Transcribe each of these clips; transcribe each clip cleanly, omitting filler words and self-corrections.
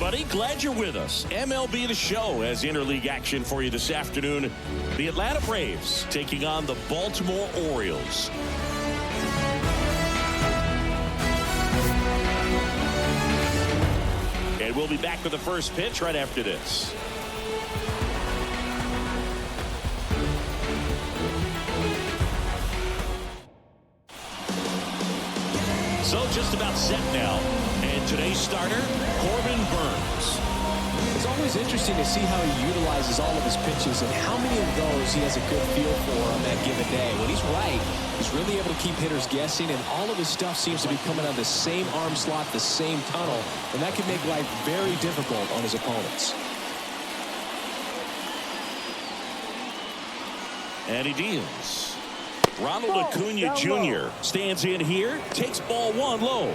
everybody. Glad you're with us. MLB The Show has interleague action for you this afternoon. The Atlanta Braves taking on the Baltimore Orioles. And we'll be back with the first pitch right after this. So just about set now. And today's starter, Corbin Burns. It's always interesting to see how he utilizes all of his pitches and how many of those he has a good feel for on that given day. When he's right, he's really able to keep hitters guessing, and all of his stuff seems to be coming out of the same arm slot, the same tunnel, and that can make life very difficult on his opponents. And he deals. Ronald Acuna Jr. stands in here, takes ball one low.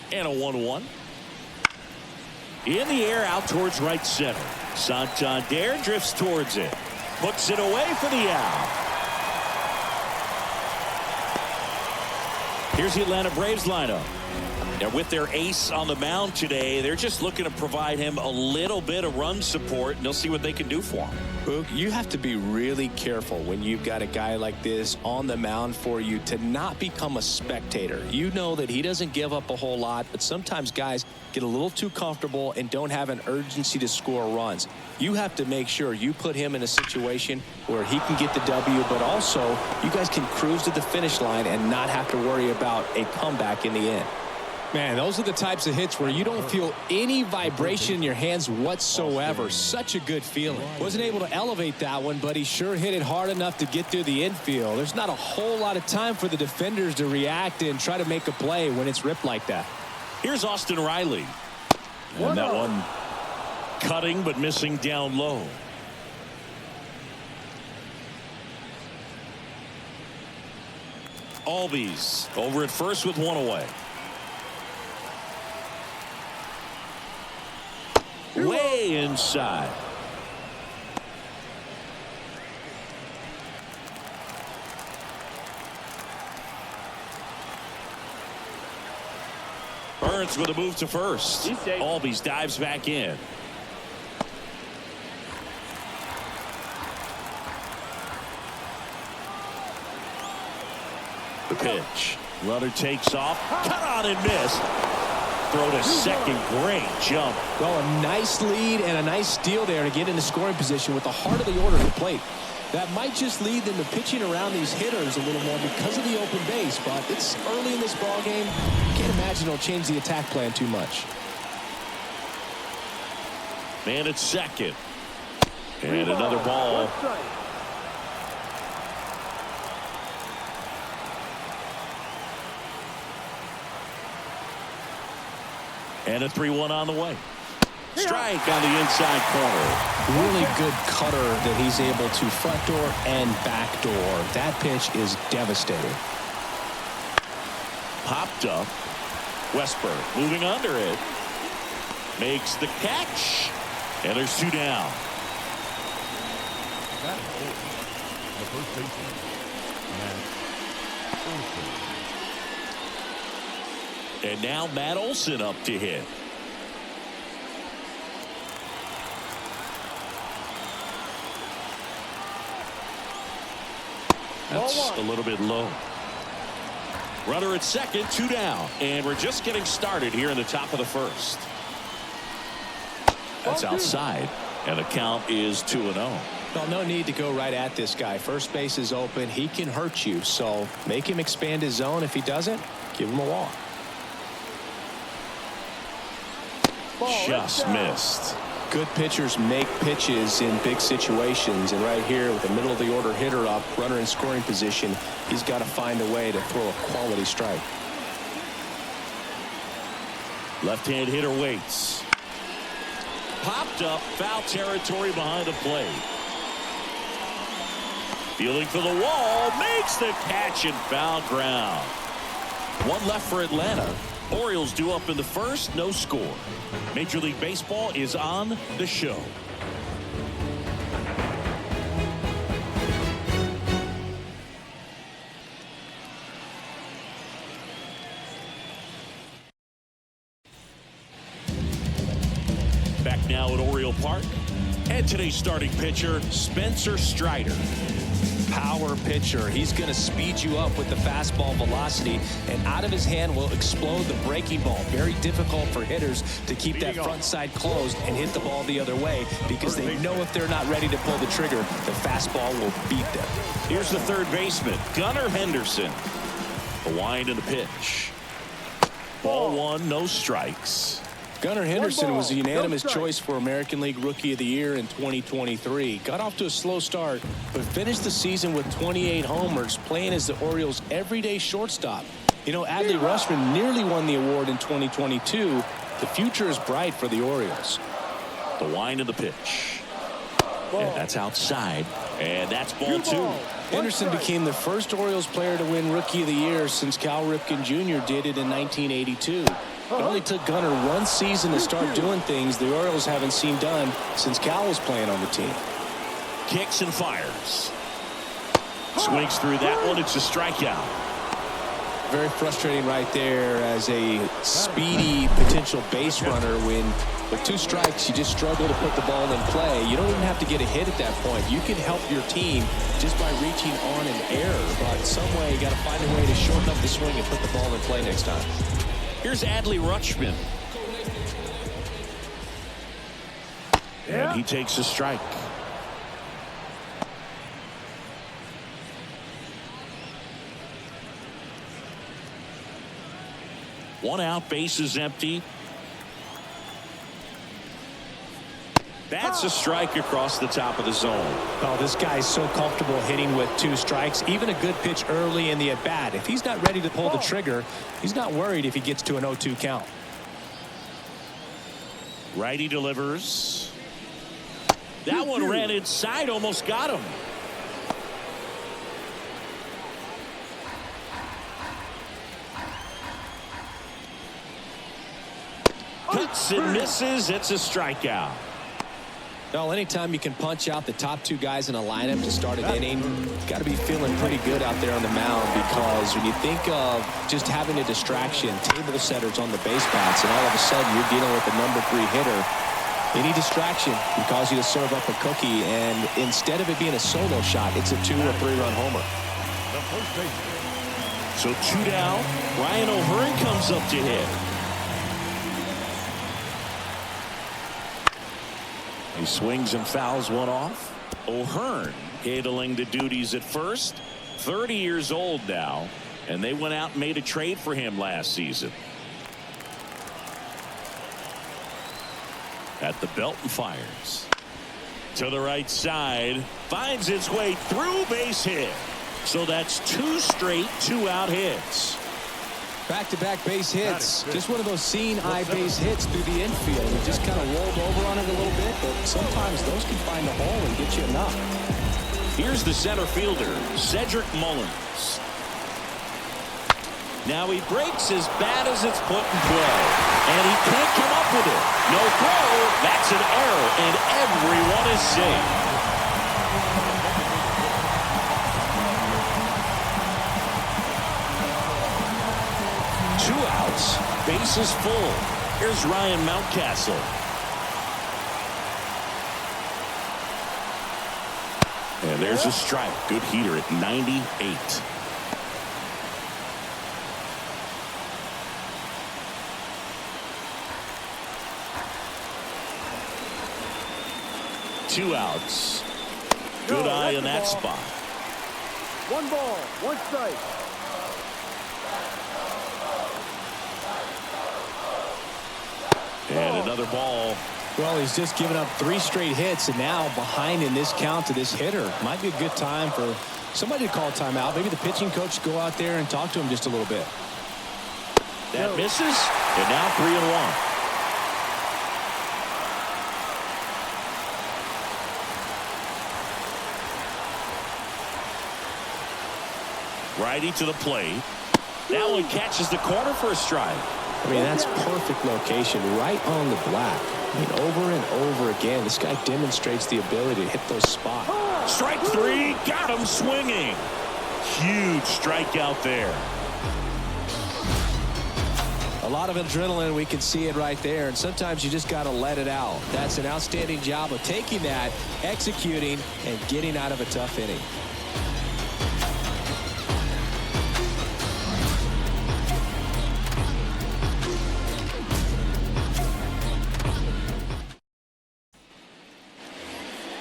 And a 1-1. In the air out towards right center. Santander drifts towards it. Puts it away for the out. Here's the Atlanta Braves lineup. Now with their ace on the mound today, they're just looking to provide him a little bit of run support, and they'll see what they can do for him. Boog, you have to be really careful when you've got a guy like this on the mound for you to not become a spectator. You know that he doesn't give up a whole lot, but sometimes guys get a little too comfortable and don't have an urgency to score runs. You have to make sure you put him in a situation where he can get the W, but also you guys can cruise to the finish line and not have to worry about a comeback in the end. Man, those are the types of hits where you don't feel any vibration in your hands whatsoever. Such a good feeling. Wasn't able to elevate that one, but he sure hit it hard enough to get through the infield. There's not a whole lot of time for the defenders to react and try to make a play when it's ripped like that. Here's Austin Riley. And that one cutting but missing down low. Albies over at first with one away. Way inside. Burns with a move to first. Albies dives back in. The pitch. Runner takes off. Cut on and missed. Throw to second. Great jump. Well, a nice lead and a nice steal there to get into scoring position with the heart of the order at the plate. That might just lead them to pitching around these hitters a little more because of the open base, but it's early in this ball game. Can't imagine it'll change the attack plan too much. Man at second. And another ball. And a 3-1 on the way. Strike on the inside corner. Really good cutter that he's able to front door and back door. That pitch is devastating. Popped up. Westberg moving under it. Makes the catch. And there's two down. The first baseman, Matt Olson. And now Matt Olson up to hit. That's a little bit low. Runner at second, two down. And we're just getting started here in the top of the first. That's outside. And the count is 2-0. Well, no need to go right at this guy. First base is open. He can hurt you. So make him expand his zone. If he doesn't, give him a walk. Just missed. Good pitchers make pitches in big situations, and right here with the middle of the order hitter up, runner in scoring position, he's got to find a way to throw a quality strike. Left-hand hitter waits. popped up foul territory behind the plate. Fielding for the wall, makes the catch in foul ground. One left for Atlanta. Orioles due up in the first, no score. Major League Baseball is on the show. Back now at Oriole Park. And today's starting pitcher, Spencer Strider. Power pitcher. He's going to speed you up with the fastball velocity, and out of his hand will explode the breaking ball. Very difficult for hitters to keep that front side closed and hit the ball the other way, because they know if they're not ready to pull the trigger, the fastball will beat them. Here's the third baseman, Gunnar Henderson. The wind and the pitch. Ball one, no strikes. Gunnar Henderson was a unanimous choice for American League Rookie of the Year in 2023. Got off to a slow start, but finished the season with 28 homers, playing as the Orioles' everyday shortstop. You know, Adley Rutschman nearly won the award in 2022. The future is bright for the Orioles. The wind and the pitch. And that's outside. And that's ball two. Henderson became the first Orioles player to win Rookie of the Year since Cal Ripken Jr. did it in 1982. It only took Gunnar one season to start doing things the Orioles haven't seen done since Cal was playing on the team. Kicks and fires. Swings through that one. It's a strikeout. Very frustrating right there as a speedy potential base runner. When with two strikes, you just struggle to put the ball in play. You don't even have to get a hit at that point. You can help your team just by reaching on an error. But some way, you got to find a way to shorten up the swing and put the ball in play next time. Here's Adley Rutschman. And he takes a strike. One out, base is empty. That's a strike across the top of the zone. Oh, this guy's so comfortable hitting with two strikes. Even a good pitch early in the at-bat. If he's not ready to pull the trigger, he's not worried if he gets to an 0-2 count. Righty delivers. That one ran inside, almost got him. Cuts and misses. It's a strikeout. Well, anytime you can punch out the top two guys in a lineup to start an inning, you've got to be feeling pretty good out there on the mound, because when you think of just having a distraction, table setters on the base paths, and all of a sudden you're dealing with a number 3 hitter, any distraction can cause you to serve up a cookie, and instead of it being a solo shot, it's a 2 or 3 run homer. So 2 down. Ryan O'Hearn comes up to hit. He swings and fouls one off. O'Hearn handling the duties at first. 30 years old now, and they went out and made a trade for him last season. At the belt and fires. To the right side. Finds its way through, base hit. So that's 2 straight 2-out hits. Back-to-back base hits. Just one of those seeing eye base hits through the infield. He just kind of rolled over on it a little bit, but sometimes those can find the hole and get you enough. Here's the center fielder, Cedric Mullins. Now he breaks as bad as it's put in play, and he can't come up with it. No throw. That's an error, and everyone is safe. Base is full. Here's Ryan Mountcastle. And there's a strike. Good heater at 98. Two outs. Good eye on that spot. 1 ball, 1 strike. And another ball. Well, he's just given up 3 straight hits, and now behind in this count to this hitter. Might be a good time for somebody to call timeout. Maybe the pitching coach go out there and talk to him just a little bit. That misses, and now 3-1. Righty to the plate. That one catches the corner for a strike. I mean, that's perfect location, right on the black. I mean, over and over again, this guy demonstrates the ability to hit those spots. Strike three, got him swinging. Huge strikeout there. A lot of adrenaline, we can see it right there, and sometimes you just got to let it out. That's an outstanding job of taking that, executing, and getting out of a tough inning.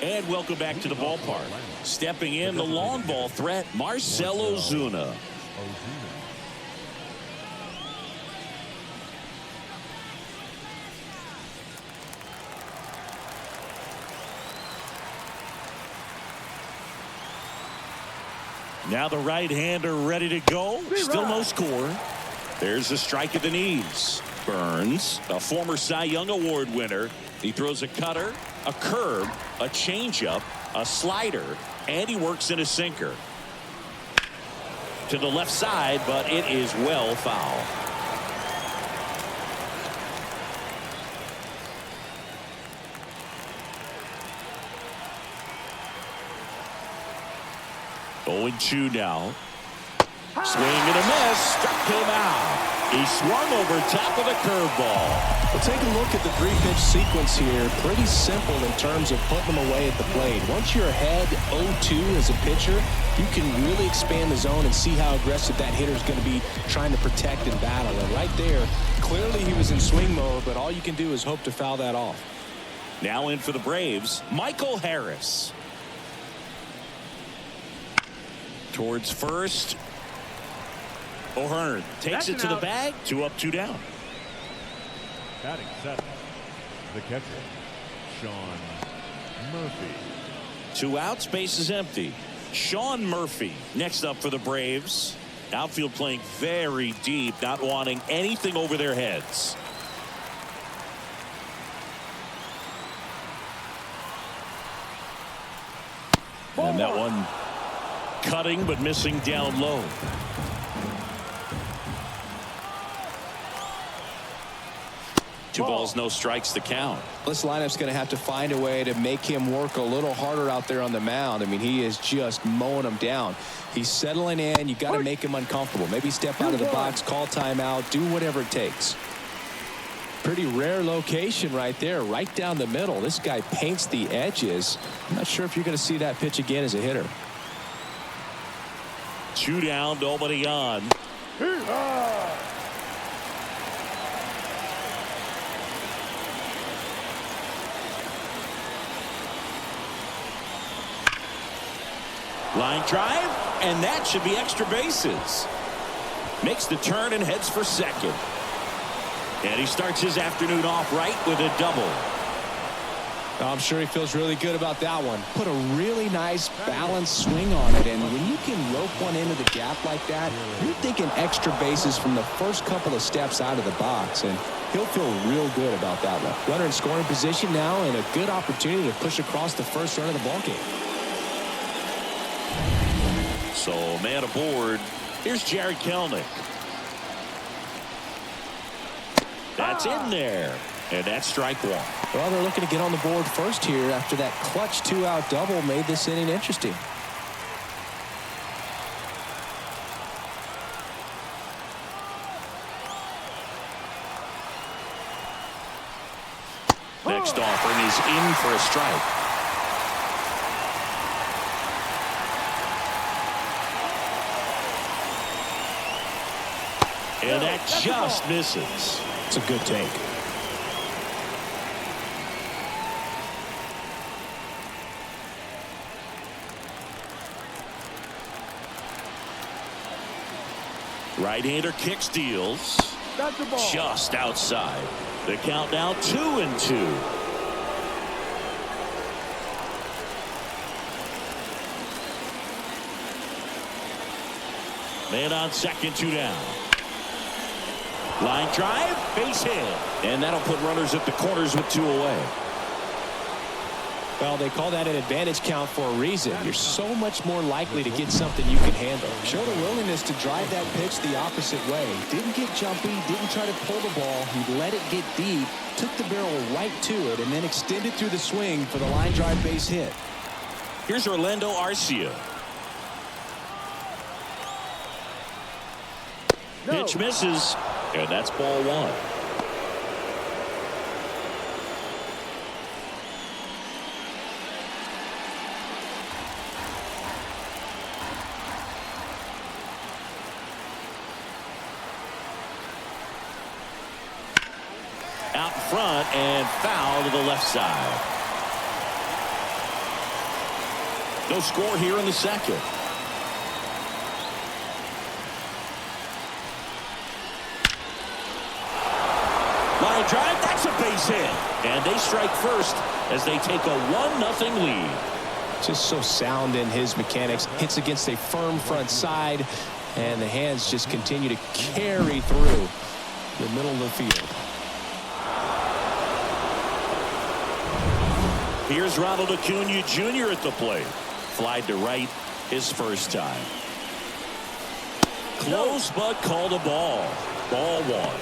And welcome back to the ballpark. Stepping in, the long ball threat, Marcell Ozuna. Now the right-hander ready to go. Still no score. There's a strike at the knees. Burns, a former Cy Young Award winner. He throws a cutter, a curve, a changeup, a slider, and he works in a sinker. To the left side, but it is well foul. Oh, 0-2 now. Swing and a miss. Struck him out. He swung over top of the curveball. Well, take a look at the 3-pitch sequence here. Pretty simple in terms of putting them away at the plate. Once you're ahead 0-2 as a pitcher, you can really expand the zone and see how aggressive that hitter is going to be trying to protect and battle. And right there, clearly he was in swing mode, but all you can do is hope to foul that off. Now in for the Braves, Michael Harris. Towards first. O'Hearn takes it to the bag. 2 up, 2 down. Batting 7, the catcher, Sean Murphy. 2 outs, base is empty. Sean Murphy next up for the Braves. Outfield playing very deep, not wanting anything over their heads. And that one cutting but missing down low. Two balls, no strikes to count. This lineup's going to have to find a way to make him work a little harder out there on the mound. I mean, he is just mowing them down. He's settling in. You got to make him uncomfortable. Maybe step out of the box, call timeout, do whatever it takes. Pretty rare location right there, right down the middle. This guy paints the edges. I'm not sure if you're going to see that pitch again as a hitter. 2 down, nobody on. Line drive, and that should be extra bases. Makes the turn and heads for second. And he starts his afternoon off right with a double. I'm sure he feels really good about that one. Put a really nice balanced swing on it, and when you can rope one into the gap like that, you're thinking extra bases from the first couple of steps out of the box, and he'll feel real good about that one. Runner in scoring position now, and a good opportunity to push across the first run of the ballgame. So man aboard. Here's Jared Kelenic. That's in there. And that's strike 1. Well, they're looking to get on the board first here after that clutch 2-out double made this inning interesting. Next offering is in for a strike. And that just misses. It's a good take. Right-hander kicks, deals. Just outside. The count now 2-2. Man on second, 2 down. Line drive, base hit. And that'll put runners at the corners with 2 away. Well, they call that an advantage count for a reason. You're so much more likely to get something you can handle. Showed a willingness to drive that pitch the opposite way. Didn't get jumpy, didn't try to pull the ball. He let it get deep, took the barrel right to it, and then extended through the swing for the line drive base hit. Here's Orlando Arcia. Pitch misses, and that's ball one. Out in front and foul to the left side. No score here in the second. Line drive, that's a base hit. And they strike first as they take a 1-0 lead. Just so sound in his mechanics. Hits against a firm front side, and the hands just continue to carry through the middle of the field. Here's Ronald Acuna Jr. at the plate. Flied to right his first time. Close but called a ball. Ball one.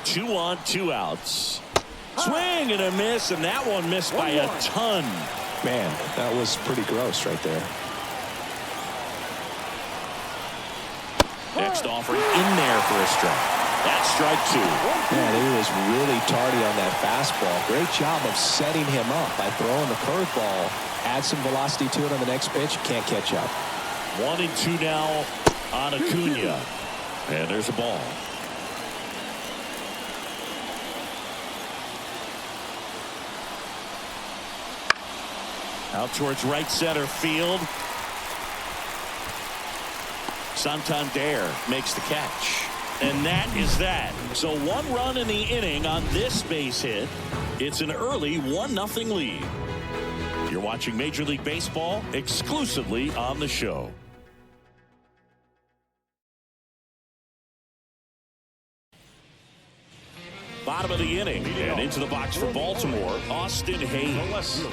Two on, two outs. Swing and a miss, and that one missed by a ton. Man, that was pretty gross right there. Next offering in there for a strike. That's strike two. Man, he was really tardy on that fastball. Great job of setting him up by throwing the curveball. Add some velocity to it on the next pitch. Can't catch up. 1-2 now on Acuna. And there's a ball. Out towards right center field. Santander makes the catch. And that is that. So 1 run in the inning on this base hit. It's an early 1-0 lead. You're watching Major League Baseball exclusively on the show. Bottom of the inning and into the box for Baltimore, Austin Hayes.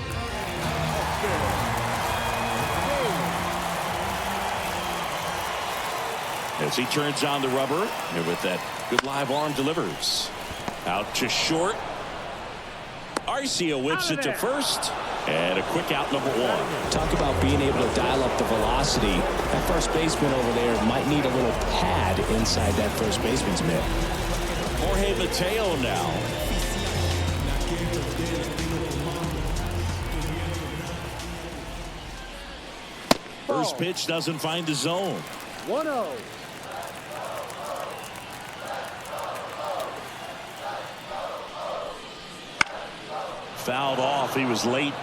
As he turns on the rubber, and with that good live arm delivers. Out to short. Arcia whips it to first. And a quick out, number one. Talk about being able to dial up the velocity. That first baseman over there might need a little pad inside that first baseman's mitt. Jorge Mateo now. First pitch doesn't find the zone. 1-0. Fouled off. He was late.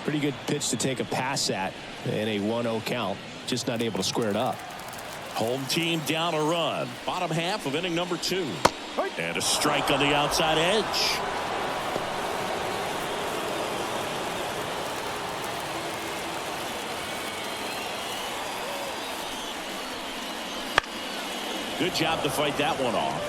Pretty good pitch to take a pass at in a 1-0 count. Just not able to square it up. Home team down a run. Bottom half of inning number 2. And a strike on the outside edge. Good job to fight that one off.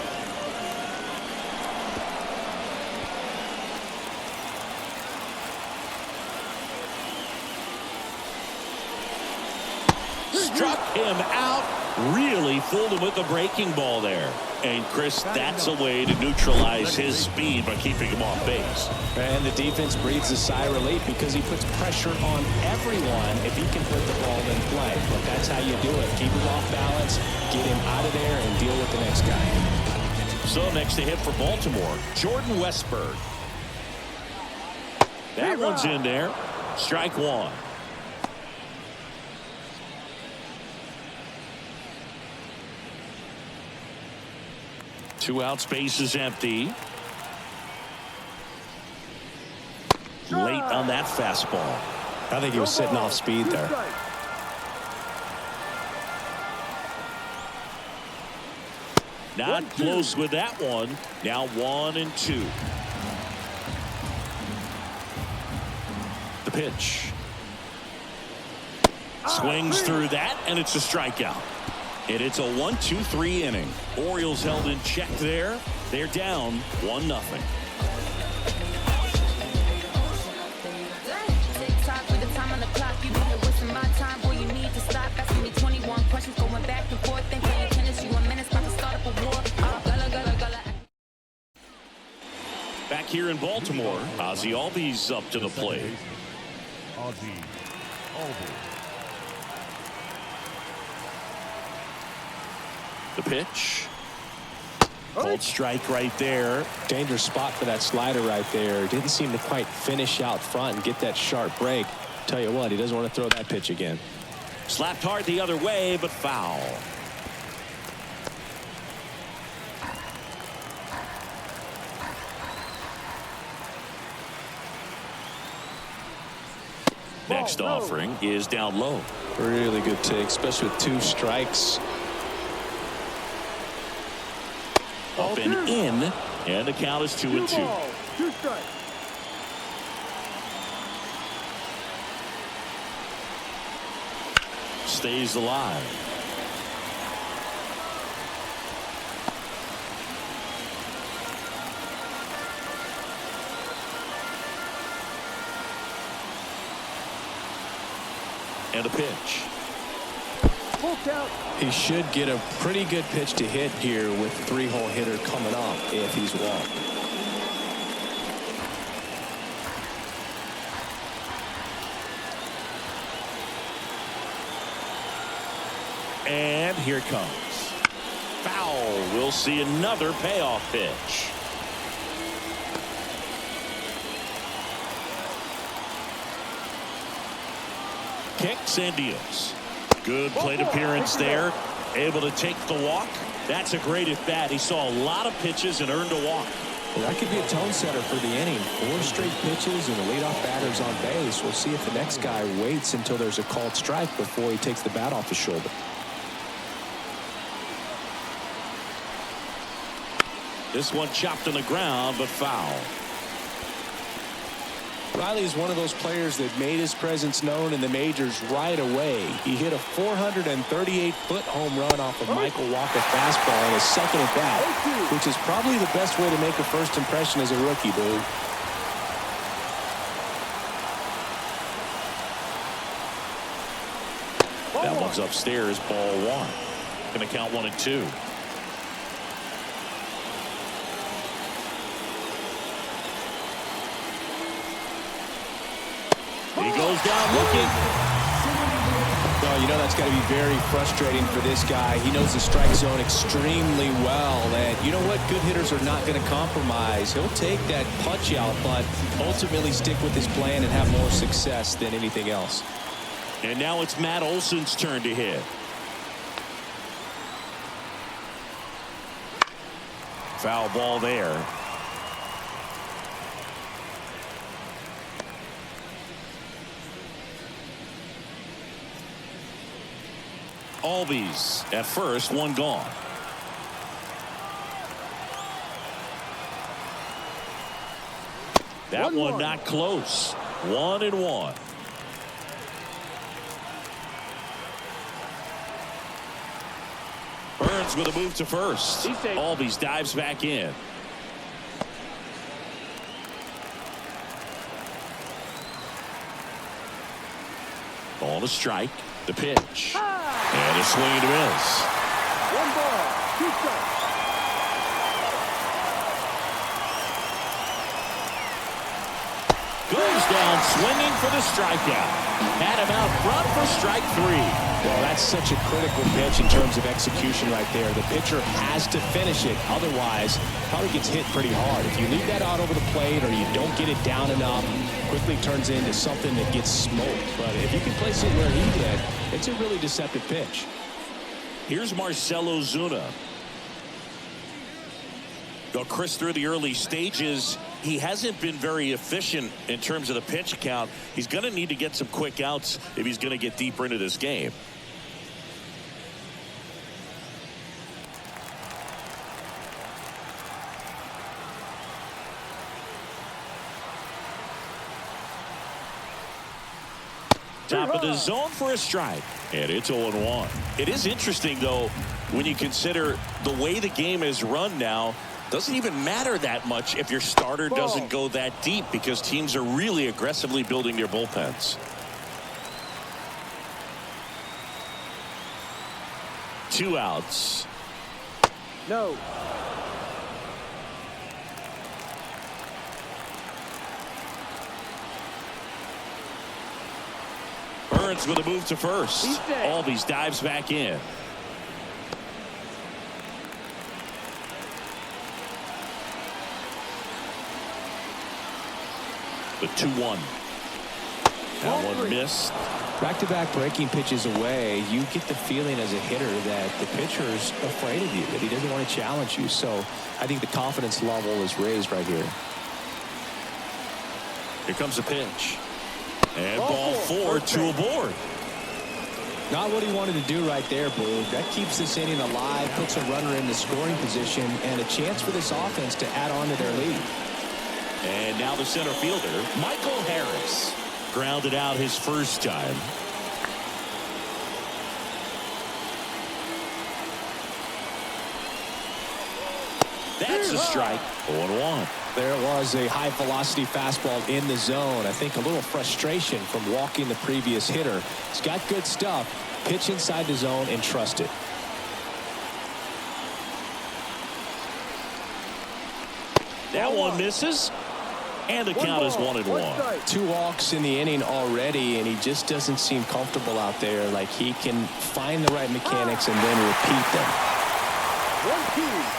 Struck him out. Really fooled him with the breaking ball there. And Chris, that's a way to neutralize his speed by keeping him off base. And the defense breathes a sigh of relief because he puts pressure on everyone if he can put the ball in play. But that's how you do it. Keep him off balance, get him out of there, and deal with the next guy. So next to hit for Baltimore, Jordan Westburg. That one's in there. Strike one. Two outs, base is empty. Late on that fastball. I think he was sitting off speed there. Not close with that one. Now 1-2. The pitch. Swings through that, and it's a strikeout. And it's a 1-2-3 inning. Orioles held in check there. They're down 1-0. Back here in Baltimore, Ozzie Albies up to the plate. Ozzie Albies. The pitch. Cold strike right there. Dangerous spot for that slider right there. Didn't seem to quite finish out front and get that sharp break. Tell you what, he doesn't want to throw that pitch again. Slapped hard the other way, but foul. Next offering is down low. Really good take, especially with 2 strikes. Up and in, and the count is 2-2. 2 strikes. Stays alive. And a pitch. Full count. He should get a pretty good pitch to hit here with 3-hole hitter coming up if he's walked. And here it comes. Foul. We'll see another payoff pitch. Kicks and deals. Good plate appearance there. Able to take the walk. That's a great at bat. He saw a lot of pitches and earned a walk. Well, that could be a tone setter for the inning. 4 straight pitches and the leadoff batter's on base. We'll see if the next guy waits until there's a called strike before he takes the bat off his shoulder. This one chopped on the ground, but foul. Riley is one of those players that made his presence known in the majors right away. He hit a 438-foot home run off of Michael Walker's fastball in his second at bat, which is probably the best way to make a first impression as a rookie, dude. That one's upstairs, ball 1. Gonna count 1-2. He goes down looking. Well, you know that's got to be very frustrating for this guy. He knows the strike zone extremely well. And you know what? Good hitters are not going to compromise. He'll take that punch out, but ultimately stick with his plan and have more success than anything else. And now it's Matt Olson's turn to hit. Foul ball there. Albies at first, 1 gone. That one not close. 1-1. Burns with a move to first. Albies dives back in. Ball to strike. The pitch. And a swing and a miss. 1 ball, 2 strikes. Goes down swinging for the strikeout. Had him out front for strike 3. Well, that's such a critical pitch in terms of execution right there. The pitcher has to finish it. Otherwise, probably gets hit pretty hard. If you leave that out over the plate or you don't get it down enough, quickly turns into something that gets smoked. But if you can place it where he did, it's a really deceptive pitch. Here's Marcelo Zuna. Though Chris, through the early stages, he hasn't been very efficient in terms of the pitch count. He's going to need to get some quick outs if he's going to get deeper into this game. Top of the zone for a strike. And it's 0-1. It is interesting, though, when you consider the way the game is run now. Doesn't even matter that much if your starter doesn't go that deep, because teams are really aggressively building their bullpens. 2 outs. No. Burns with a move to first. Albies dives back in. The 2-1. That one missed. Back-to-back breaking pitches away, you get the feeling as a hitter that the pitcher's afraid of you, that he doesn't want to challenge you. So I think the confidence level is raised right here. Here comes the pitch. And ball 4, 2 aboard. Not what he wanted to do right there, Boog. That keeps this inning alive, puts a runner in the scoring position, and a chance for this offense to add on to their lead. And now the center fielder, Michael Harris, grounded out his first time. That's a strike. 0-1. There was a high-velocity fastball in the zone. I think a little frustration from walking the previous hitter. He's got good stuff. Pitch inside the zone and trust it. That one misses. And the count is 1-1. 2 walks in the inning already, and he just doesn't seem comfortable out there. Like he can find the right mechanics and then repeat them. 1-2.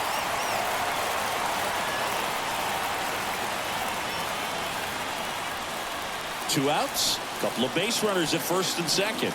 2 outs. Couple of base runners at first and second.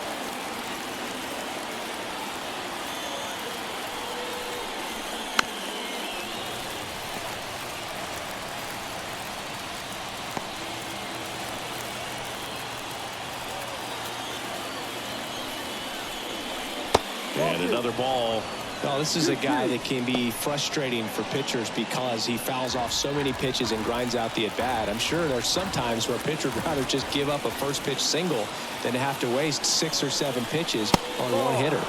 And another ball. Well, this is a guy that can be frustrating for pitchers because he fouls off so many pitches and grinds out the at-bat. I'm sure there's some times where a pitcher would rather just give up a first-pitch single than to have to waste 6 or 7 pitches on one hitter.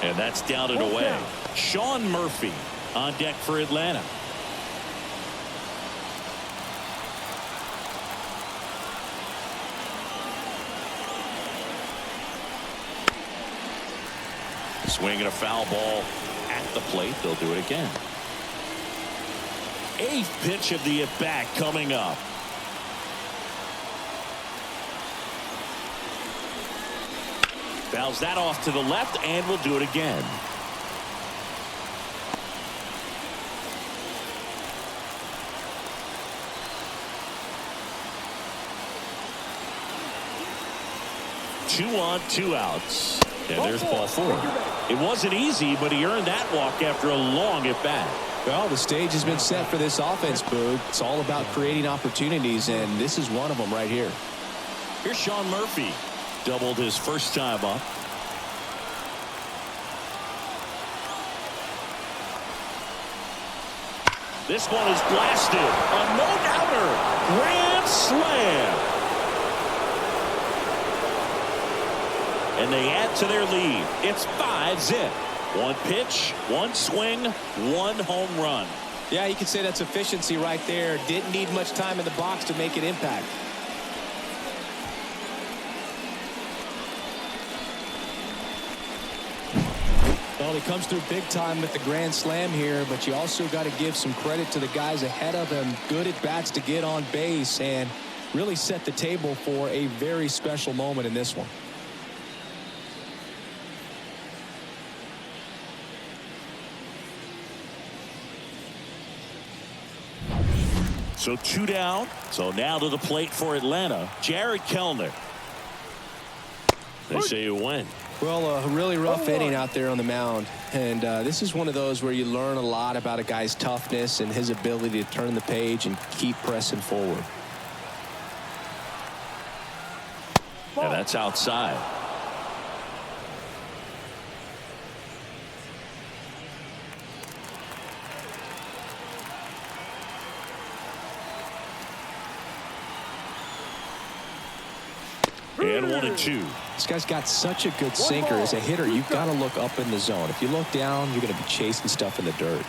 And that's down and away. Sean Murphy on deck for Atlanta. Swinging a foul ball at the plate. They'll do it again. 8th pitch of the at-bat coming up. Fouls that off to the left, and we'll do it again. Two on, 2 outs. And there's ball 4. It wasn't easy, but he earned that walk after a long at-bat. Well, the stage has been set for this offense, Boog. It's all about creating opportunities, and this is one of them right here. Here's Sean Murphy. Doubled his first time up. This one is blasted. A no-doubter. Grand slam. And they add to their lead. It's 5-zip. 1 pitch, 1 swing, 1 home run. Yeah, you could say that's efficiency right there. Didn't need much time in the box to make an impact. Well, he comes through big time with the grand slam here, but you also got to give some credit to the guys ahead of him. Good at bats to get on base and really set the table for a very special moment in this one. So 2 down. So now to the plate for Atlanta, Jared Kellner. They say you win. Well, a really rough inning out there on the mound. And this is one of those where you learn a lot about a guy's toughness and his ability to turn the page and keep pressing forward. And that's outside. And 1-2. This guy's got such a good sinker. As a hitter, you've got to look up in the zone. If you look down, you're going to be chasing stuff in the dirt.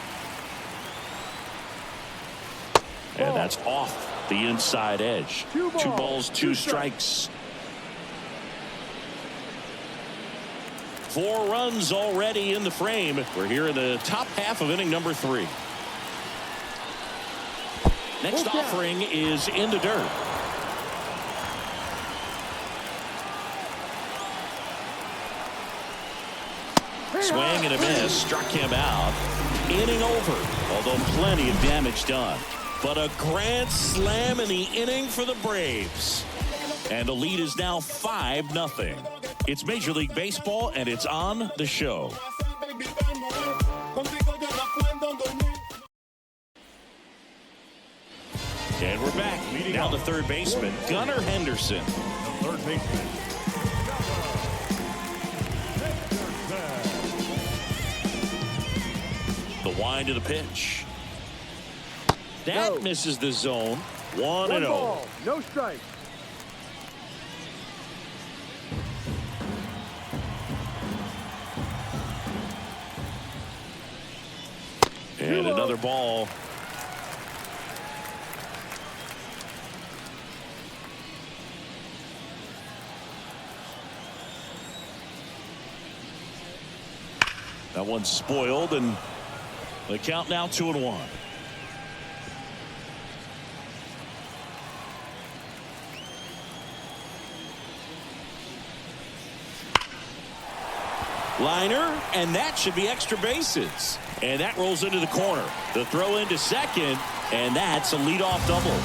And that's off the inside edge. 2 balls, 2 strikes. 4 runs already in the frame. We're here in the top half of inning number 3. Next offering is in the dirt. Swing and a miss, struck him out. Inning over, although plenty of damage done. But a grand slam in the inning for the Braves. And the lead is now 5-0. It's Major League Baseball, and it's on the show. And we're back. Now the third baseman, Gunnar Henderson. Third baseman. The wind of the pitch. That misses the zone. 1-0. No strike. And another ball. That one's spoiled, and the count now 2-1. Liner, and that should be extra bases. And that rolls into the corner. The throw into second, and that's a leadoff double.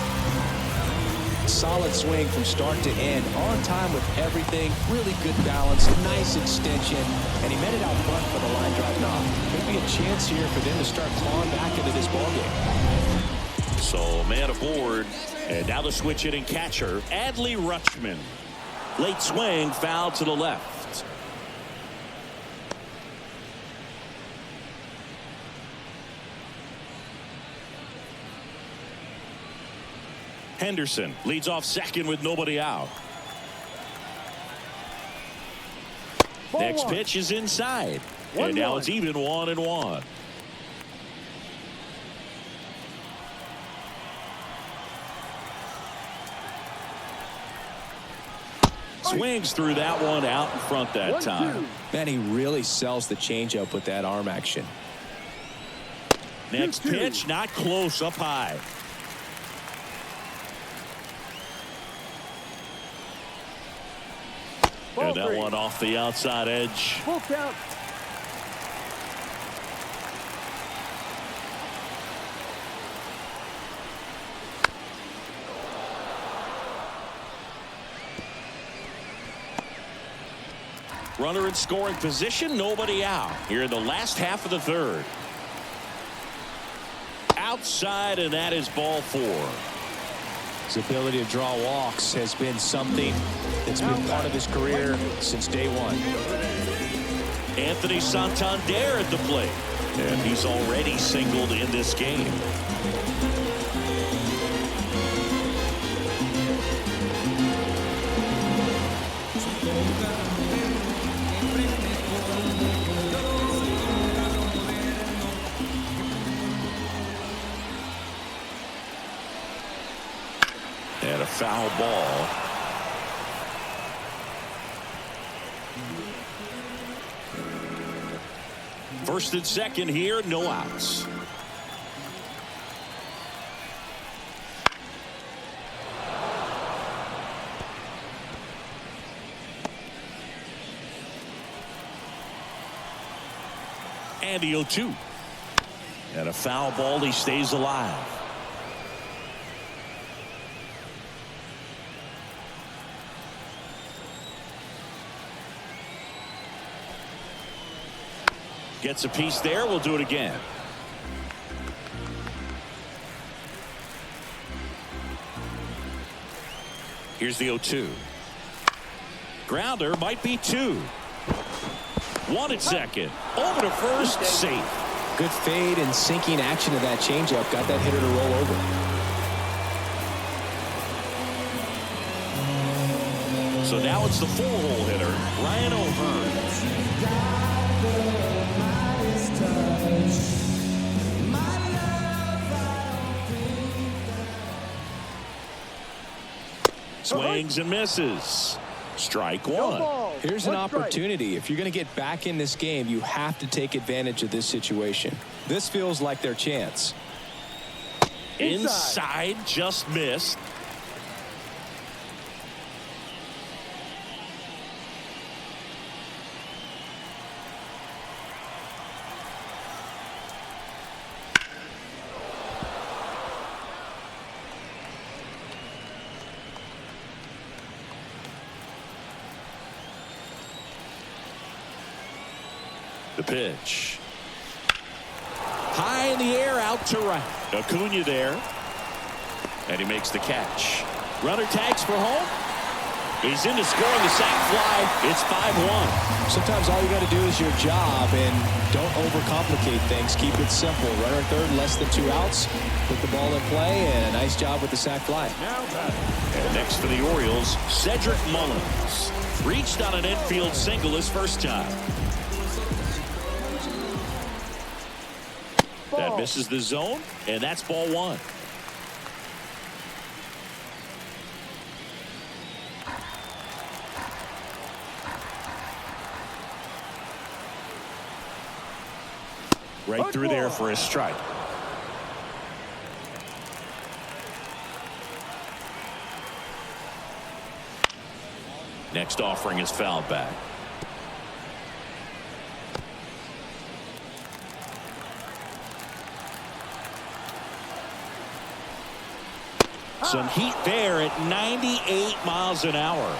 Solid swing from start to end. On time with everything. Really good balance. Nice extension. And he met it out front for the line drive knock. Could be a chance here for them to start clawing back into this ballgame. So man aboard. And now the switch hitting catcher, Adley Rutschman. Late swing, foul to the left. Henderson leads off second with nobody out. Next pitch is inside. And now it's even 1-1. Swings through that one out in front that time. Man, he really sells the changeup with that arm action. Next pitch, not close, up high. And that one off the outside edge. Full count. Runner in scoring position, nobody out. Here in the last half of the third. Outside, and that is ball 4. His ability to draw walks has been something that's been part of his career since day one. Anthony Santander at the plate. And he's already singled in this game. And a foul ball. First and second here, no outs. And the 0-2. And a foul ball, he stays alive. Gets a piece there. We'll do it again. Here's the 0-2. Grounder might be 2. 1 at second. Over to first. Safe. Good fade and sinking action of that changeup. Got that hitter to roll over. So now it's the 4-hole hitter, Ryan O'Hearn. Swings and misses. Strike one. Here's an opportunity. If you're going to get back in this game, you have to take advantage of this situation. This feels like their chance. Inside, just missed. The pitch. High in the air, out to right. Acuna there. And he makes the catch. Runner tags for home. He's in to score on the sac fly. It's 5-1. Sometimes all you got to do is your job and don't overcomplicate things. Keep it simple. Runner third, less than 2 outs. Put the ball in play, and a nice job with the sac fly. And next for the Orioles, Cedric Mullins. Reached on an infield single his first time. That misses the zone, and that's ball one. Right through there for a strike. Next offering is fouled back. Some heat there at 98 miles an hour.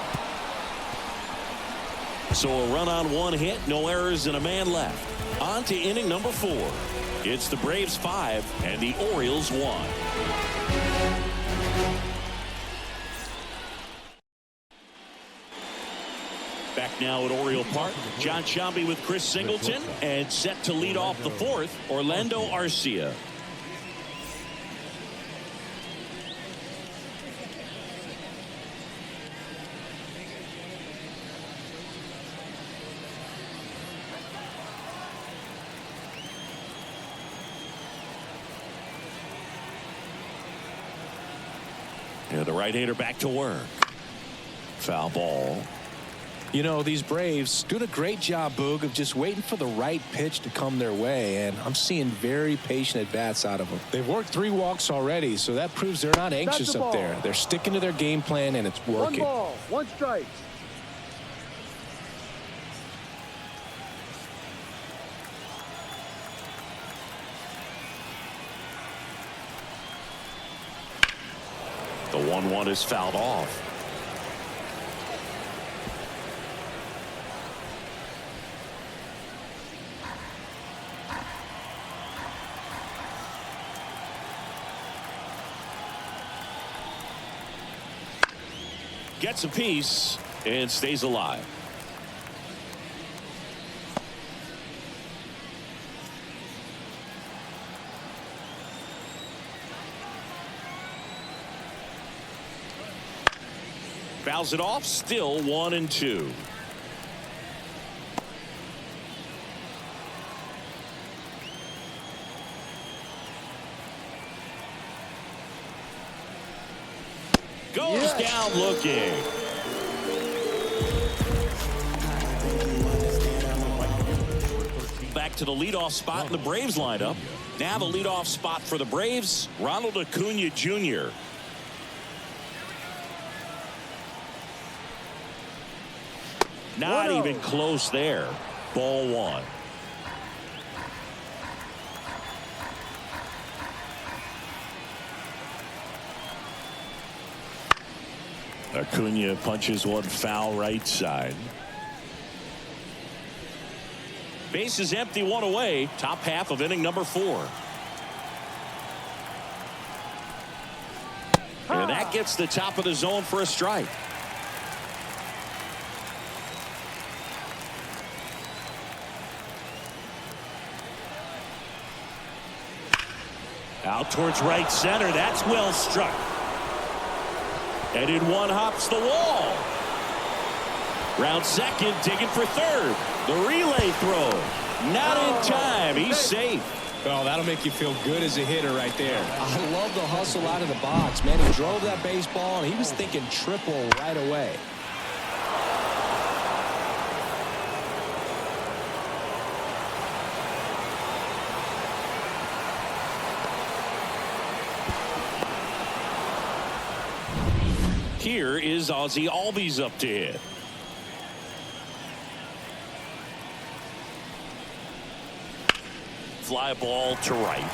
So a run on one hit, no errors, and a man left. On to inning number 4. It's the Braves 5 and the Orioles 1. Back now at Oriole Park, John Sciambi with Chris Singleton, and set to lead off the 4th, Orlando Arcia. Yeah, the right-hander back to work. Foul ball. You know, these Braves doing a great job, Boog, of just waiting for the right pitch to come their way, and I'm seeing very patient at-bats out of them. They've worked 3 walks already, so that proves they're not anxious up there. They're sticking to their game plan, and it's working. 1 ball, 1 strike. The 1-1 is fouled off. Gets a piece and stays alive. Fouls it off, still 1-2. Goes down looking. Back to the leadoff spot in the Braves lineup. Now the leadoff spot for the Braves, Ronald Acuna Jr. Not even close there. Ball 1. Acuna punches one foul right side. Base is empty, 1 away. Top half of inning number 4. And that gets the top of the zone for a strike. Out towards right center. That's well struck. And in one hops the wall. Round second, digging for third. The relay throw. Not in time. He's safe. Well, that'll make you feel good as a hitter right there. I love the hustle out of the box. Man, he drove that baseball, and he was thinking triple right away. Here is Ozzie Albies up to hit. Fly ball to right.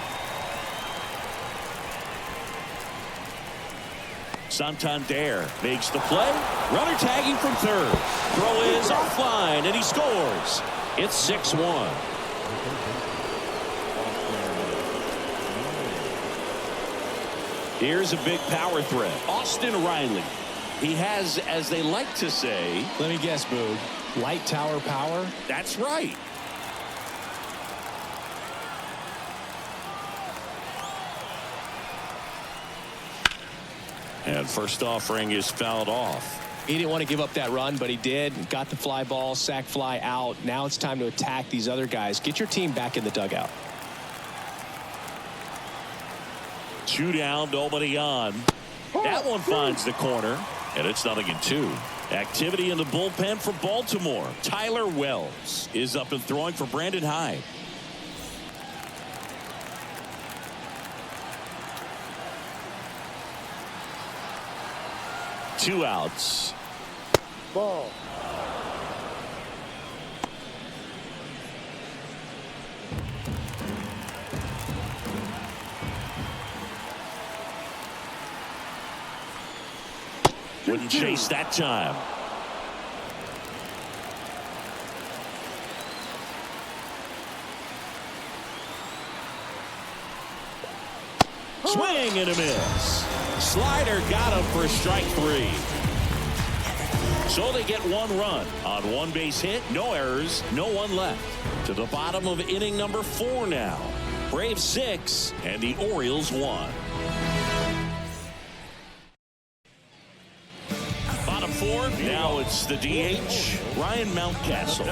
Santander makes the play. Runner tagging from third. Throw is offline, and he scores. It's 6-1. Here's a big power threat. Austin Riley. He has, as they like to say. Let me guess, Boog. Light tower power? That's right. And first offering is fouled off. He didn't want to give up that run, but he did. Got the fly ball, sack fly out. Now it's time to attack these other guys. Get your team back in the dugout. 2 down, nobody on. That one finds the corner, and it's 0-2. Activity in the bullpen for Baltimore. Tyler Wells is up and throwing for Brandon Hyde. Two outs. Ball. Wouldn't chase that time. Swing and a miss. Slider got him for strike 3. So they get 1 run on 1 base hit. No errors, no one left. To the bottom of inning number 4 now. Braves 6 and the Orioles 1. Bottom 4. Now it's the DH, Ryan Mountcastle.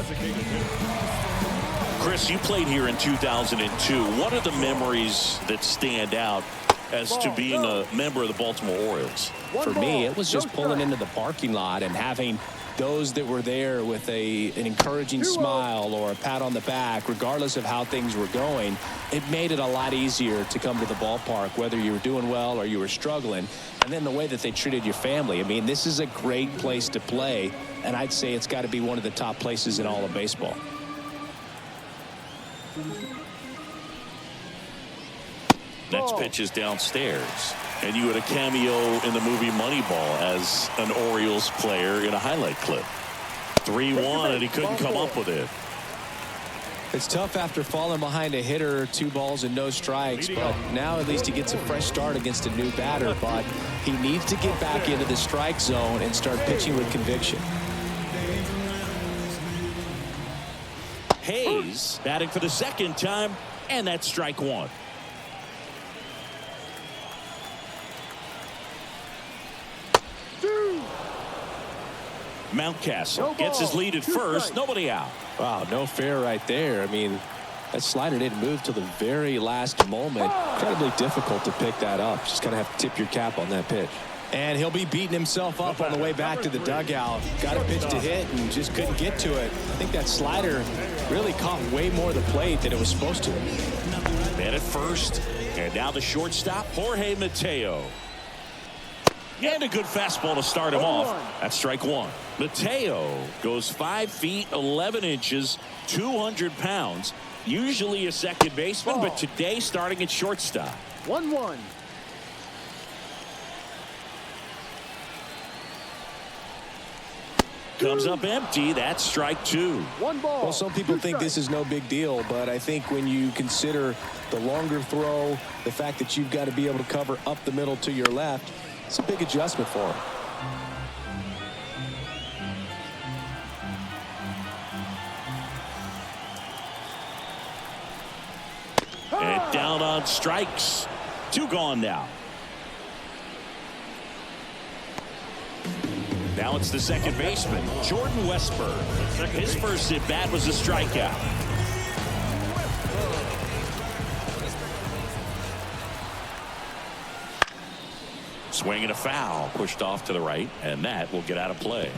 Chris, you played here in 2002. What are the memories that stand out as to being a member of the Baltimore Orioles? For me, it was just pulling into the parking lot and having those that were there with an encouraging smile or a pat on the back, regardless of how things were going. It made it a lot easier to come to the ballpark, whether you were doing well or you were struggling. And then the way that they treated your family. I mean, this is a great place to play, and I'd say it's got to be one of the top places in all of baseball. Next pitch is downstairs. And you had a cameo in the movie Moneyball as an Orioles player in a highlight clip. 3-1, and he couldn't come up with it. It's tough after falling behind a hitter, 2 balls and no strikes, but now at least he gets a fresh start against a new batter. But he needs to get back into the strike zone and start pitching with conviction. Hayes batting for the 2nd time, and that's strike 1. Mountcastle gets his lead at first. Nobody out. Wow, no fair right there. I mean, that slider didn't move till the very last moment. Incredibly difficult to pick that up. Just kind of have to tip your cap on that pitch. And he'll be beating himself up on the way back to the dugout. Got a pitch to hit and just couldn't get to it. I think that slider really caught way more of the plate than it was supposed to. Man at first, and now the shortstop, Jorge Mateo. And a good fastball to start him off. That's strike 1. Mateo goes 5 feet 11 inches, 200 pounds. Usually a second baseman, but today starting at shortstop. 1-1. Comes up empty. That's strike 2. 1 ball. Well, some people think this is no big deal, but I think when you consider the longer throw, the fact that you've got to be able to cover up the middle to your left, it's a big adjustment for him. And down on strikes. 2 gone now. Now Now it's the second baseman, Jordan Westburg. His first at bat was a strikeout. Swing and a foul, pushed off to the right, and that will get out of play.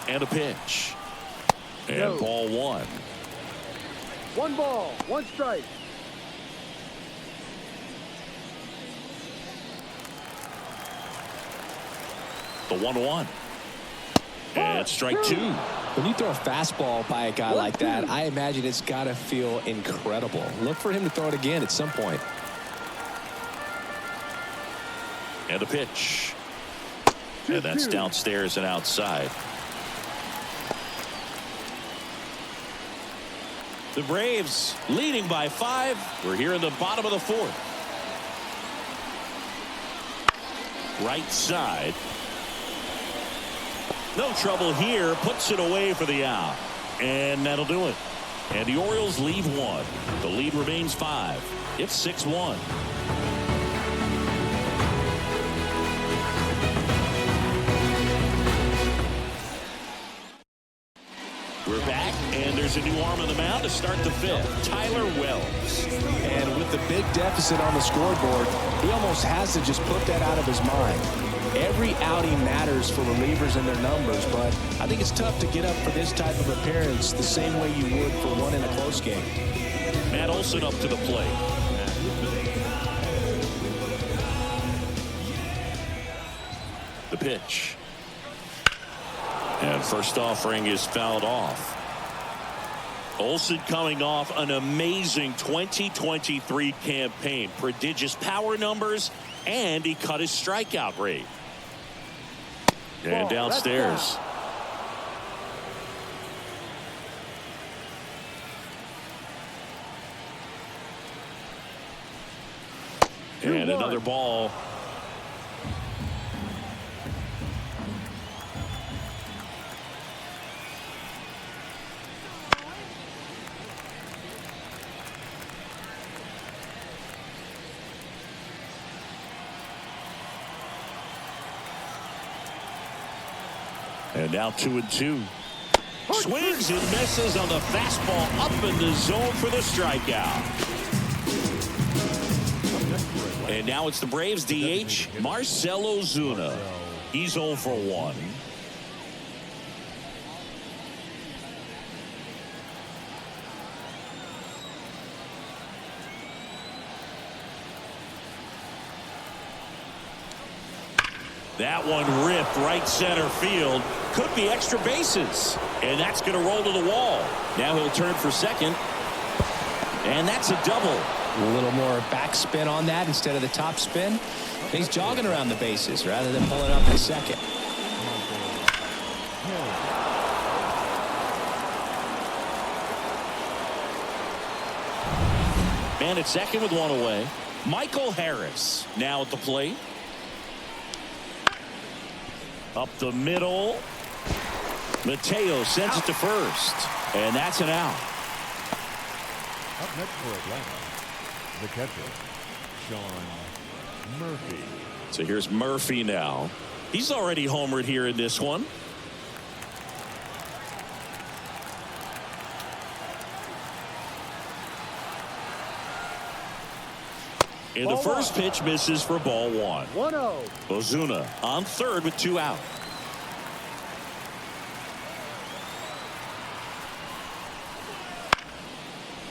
And a pitch. And ball one. 1 ball, 1 strike. The 1-1. And strike 2. When you throw a fastball by a guy like that, I imagine it's got to feel incredible. Look for him to throw it again at some point. And a pitch. And that's downstairs and outside. The Braves leading by 5. We're here in the bottom of the 4th. Right side. No trouble here. Puts it away for the out. And that'll do it. And the Orioles leave 1. The lead remains 5. It's 6-1. We're back, and there's a new arm on the mound to start the 5th. Tyler Wells. And with the big deficit on the scoreboard, he almost has to just put that out of his mind. Every outing matters for relievers and their numbers, but I think it's tough to get up for this type of appearance the same way you would for one in a close game. Matt Olson up to the plate. The pitch. And first offering is fouled off. Olson coming off an amazing 2023 campaign. Prodigious power numbers, and he cut his strikeout rate. And downstairs. And another ball. And now 2-2. Swings and misses on the fastball up in the zone for the strikeout. And now it's the Braves DH, Marcell Ozuna. He's 0 for 1. That one ripped right center field. Could be extra bases. And that's going to roll to the wall. Now he'll turn for second. And that's a double. A little more backspin on that instead of the top spin. He's jogging around the bases rather than pulling up at second. Man at second with 1 away. Michael Harris now at the plate. Up the middle. Mateo sends it to first. And that's an out. Up next for Atlanta, the catcher, Sean Murphy. So here's Murphy now. He's already homered here in this one. And the first pitch misses for ball 1. 1-0. Ozuna on third with 2 out.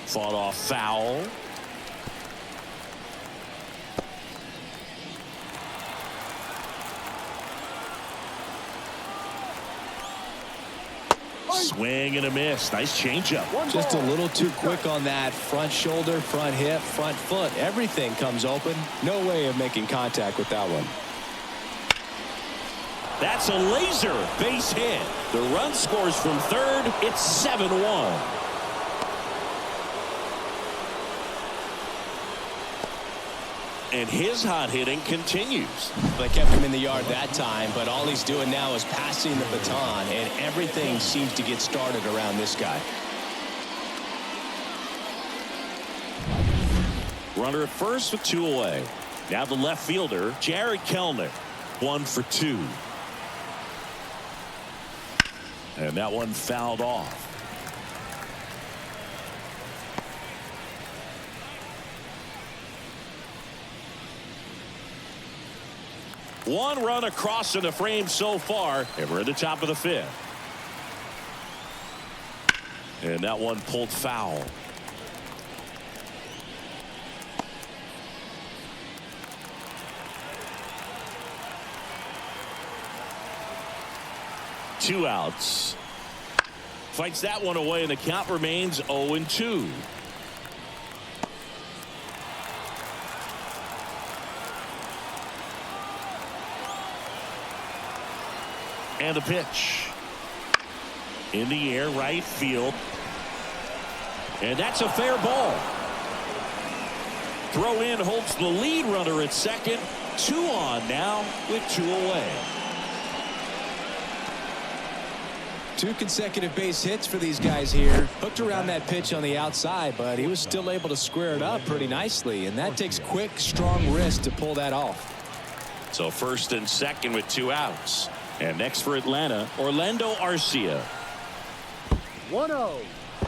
Fought off foul. Swing and a miss. Nice changeup. Just a little too quick on that. Front shoulder, front hip, front foot. Everything comes open. No way of making contact with that one. That's a laser base hit. The run scores from third. It's 7-1. And his hot hitting continues. They kept him in the yard that time, but all he's doing now is passing the baton, and everything seems to get started around this guy. Runner at first with 2 away. Now the left fielder, Jared Kelenic, 1 for 2. And that one fouled off. One run across in the frame so far, and we're at the top of the 5th. And that one pulled foul. Two outs. Fights that one away, and the count remains 0-2. And the pitch. In the air, right field. And that's a fair ball. Throw in holds the lead runner at second. 2 on now with 2 away. 2 consecutive base hits for these guys here. Hooked around that pitch on the outside, but he was still able to square it up pretty nicely. And that takes quick, strong wrist to pull that off. So first and second with 2 outs. And next for Atlanta, Orlando Arcia. 1-0.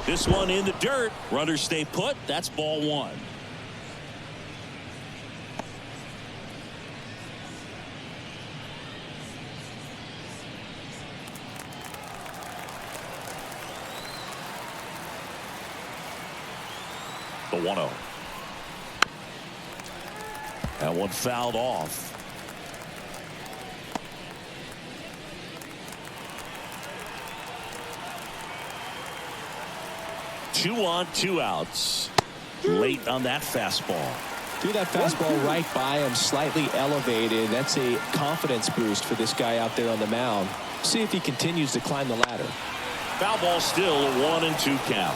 This one in the dirt. Runners stay put. That's ball 1. The 1-0. That one fouled off. Two on, 2 outs. Late on that fastball. Threw that fastball right by him, slightly elevated. That's a confidence boost for this guy out there on the mound. See if he continues to climb the ladder. Foul ball still a 1-2 count.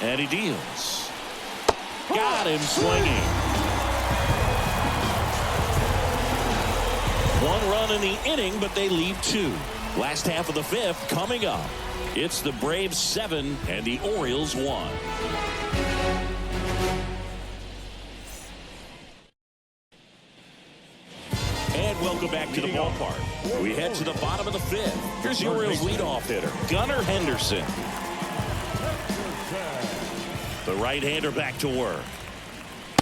And he deals. Got him swinging. 1 run in the inning, but they leave 2. Last half of the 5th coming up. It's the Braves 7 and the Orioles 1. And welcome back to the ballpark. We head to the bottom of the 5th. Here's the Orioles leadoff hitter, Gunnar Henderson. The right-hander back to work.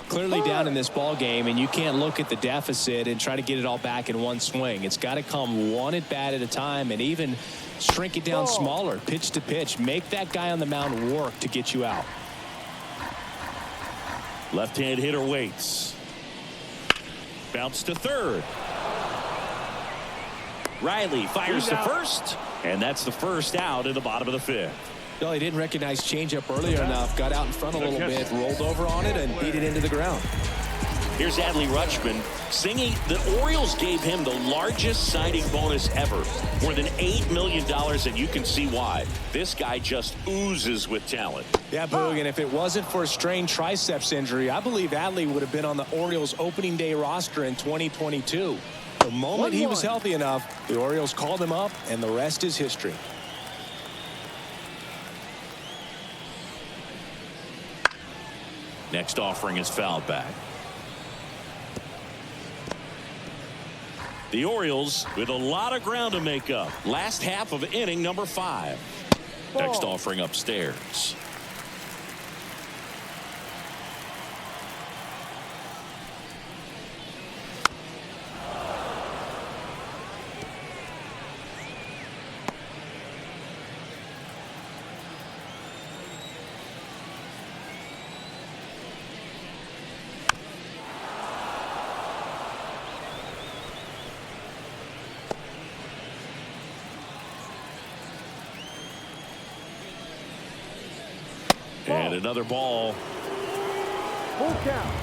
Clearly down in this ball game, and you can't look at the deficit and try to get it all back in one swing. It's got to come 1 at bat at a time, and even shrink it down smaller, pitch to pitch. Make that guy on the mound work to get you out. Left-hand hitter waits. Bounce to third. Riley fires to first, and that's the first out in the bottom of the 5th. No, he didn't recognize changeup earlier enough. Got out in front a little bit, rolled over on it, and beat it into the ground. Here's Adley Rutschman singing. The Orioles gave him the largest signing bonus ever, more than $8 million, and you can see why. This guy just oozes with talent. Yeah, Boog, and if it wasn't for a strained triceps injury, I believe Adley would have been on the Orioles opening day roster in 2022. The moment he was healthy enough, the Orioles called him up, and the rest is history. Next offering is fouled back. The Orioles with a lot of ground to make up. Last half of inning number 5. Next offering upstairs. And another ball. Full count.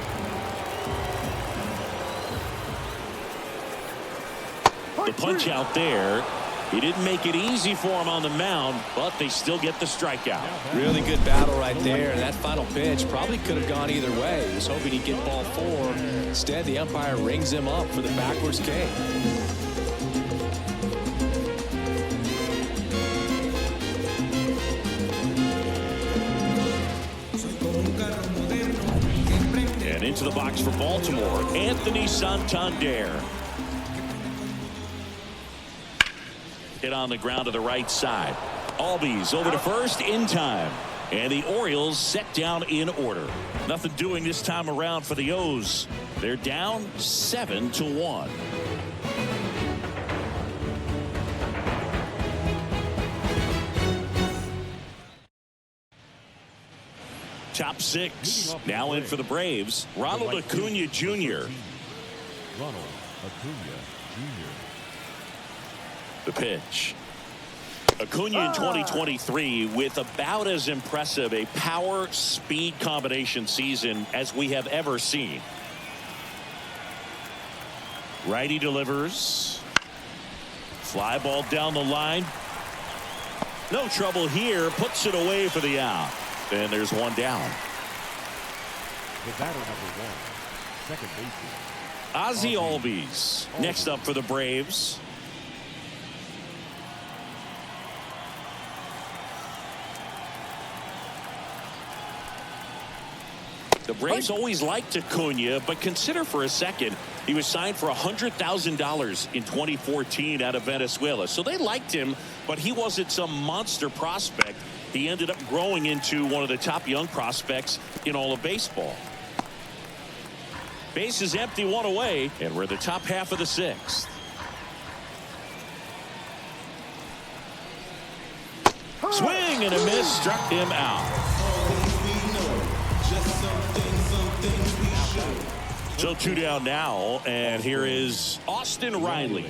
The punch out there. He didn't make it easy for him on the mound, but they still get the strikeout. Really good battle right there. And that final pitch probably could have gone either way. He was hoping he'd get ball 4. Instead, the umpire rings him up for the backwards K. And into the box for Baltimore, Anthony Santander. Hit on the ground to the right side. Albies over to first in time. And the Orioles set down in order. Nothing doing this time around for the O's. They're down 7-1. Top 6 now in for the Braves. Ronald Acuna Jr. Ronald Acuna Jr. The pitch. Acuna in 2023 with about as impressive a power speed combination season as we have ever seen. Righty delivers. Fly ball down the line. No trouble here. Puts it away for the out. And there's one down. The batter number 1, second baseman Ozzie Albies next up for the Braves. The Braves always liked Acuna, but consider for a second he was signed for $100,000 in 2014 out of Venezuela. So they liked him, but he wasn't some monster prospect. He ended up growing into one of the top young prospects in all of baseball. Base is empty, 1 away, and we're the top half of the 6th. Swing and a miss, struck him out. So 2 down now, and here is Austin Riley.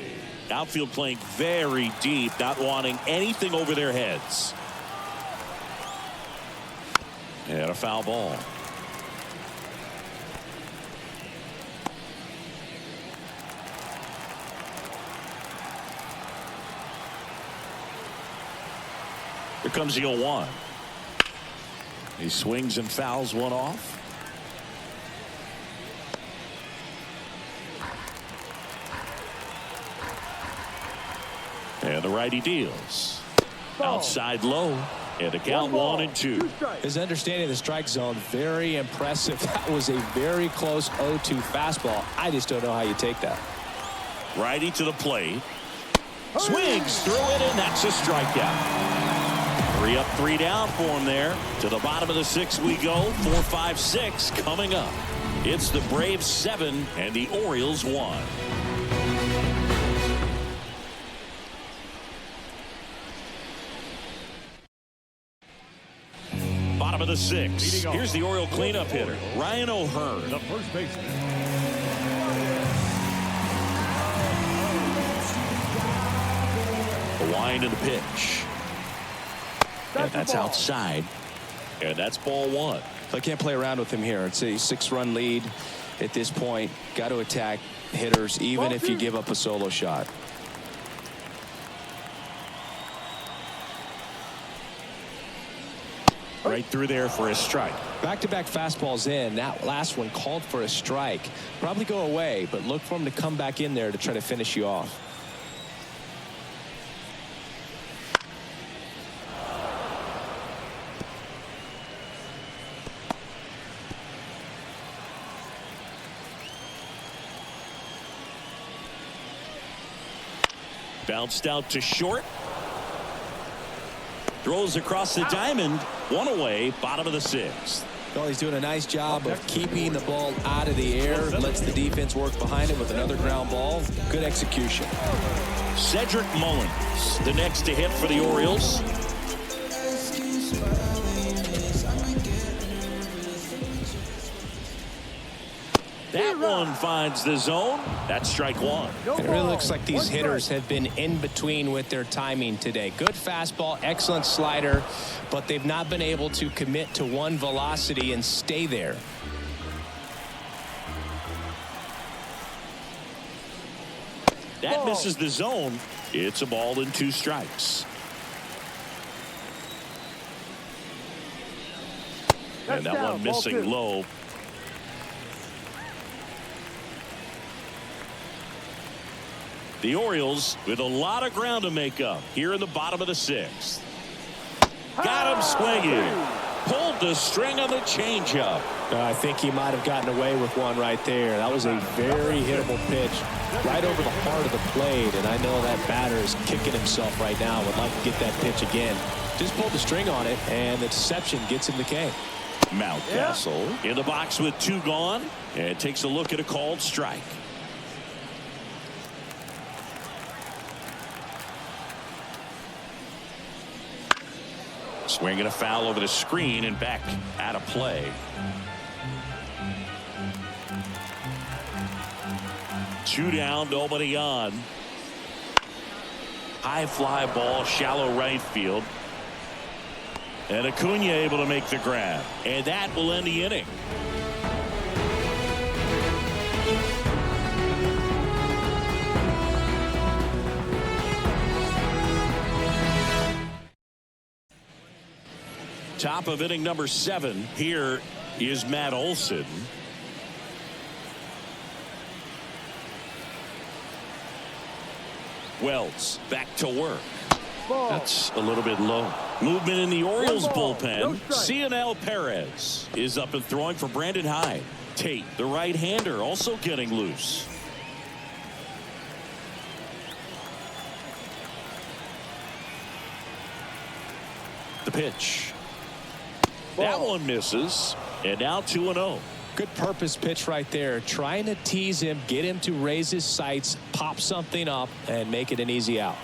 Outfield playing very deep, not wanting anything over their heads. And a foul ball. Here comes the 0-1. He swings and fouls one off. And the righty deals. Outside low. And the count 1-2. His understanding of the strike zone, very impressive. That was a very close 0-2 fastball. I just don't know how you take that. Righty to the plate. Swings through it, and that's a strikeout. 3 up, 3 down for him there. To the bottom of the 6th we go. 4, 5, 6 coming up. It's the Braves 7 and the Orioles 1. Bottom of the 6th. Here's the Oriole cleanup hitter, Ryan O'Hearn. The first baseman. The wind and the pitch. And that's outside. And that's ball 1. I can't play around with him here. It's a 6-run lead at this point. Got to attack hitters even if you give up a solo shot. Right through there for a strike. Back-to-back fastballs in. That last one called for a strike. Probably go away, but look for him to come back in there to try to finish you off. Bounced out to short. Throws across the diamond. 1 away, bottom of the 6th. Well, he's doing a nice job of keeping the ball out of the air. Lets the defense work behind him with another ground ball. Good execution. Cedric Mullins, the next to hit for the Orioles. That one finds the zone. That's strike 1. It really looks like these hitters have been in between with their timing today. Good fastball, excellent slider, but they've not been able to commit to one velocity and stay there. That misses the zone. It's a ball and 2 strikes. And that one missing low. The Orioles with a lot of ground to make up here in the bottom of the 6th. Got him swinging. Pulled the string on the changeup. I think he might have gotten away with one right there. That was a very hittable pitch right over the heart of the plate. And I know that batter is kicking himself right now. Would like to get that pitch again. Just pulled the string on it, and the deception gets him the K. Mountcastle in the box with 2 gone, and takes a look at a called strike. Swinging a foul over the screen and back out of play. Two down, nobody on. High fly ball, shallow right field. And Acuna able to make the grab. And that will end the inning. Top of inning number 7. Here is Matt Olson. Wells back to work. That's a little bit low. Movement in the Orioles bullpen. Cionel Perez is up and throwing for Brandon Hyde. Tate, the right-hander, also getting loose. The pitch. That one misses. And now 2-0. Good purpose pitch right there. Trying to tease him, get him to raise his sights, pop something up, and make it an easy out.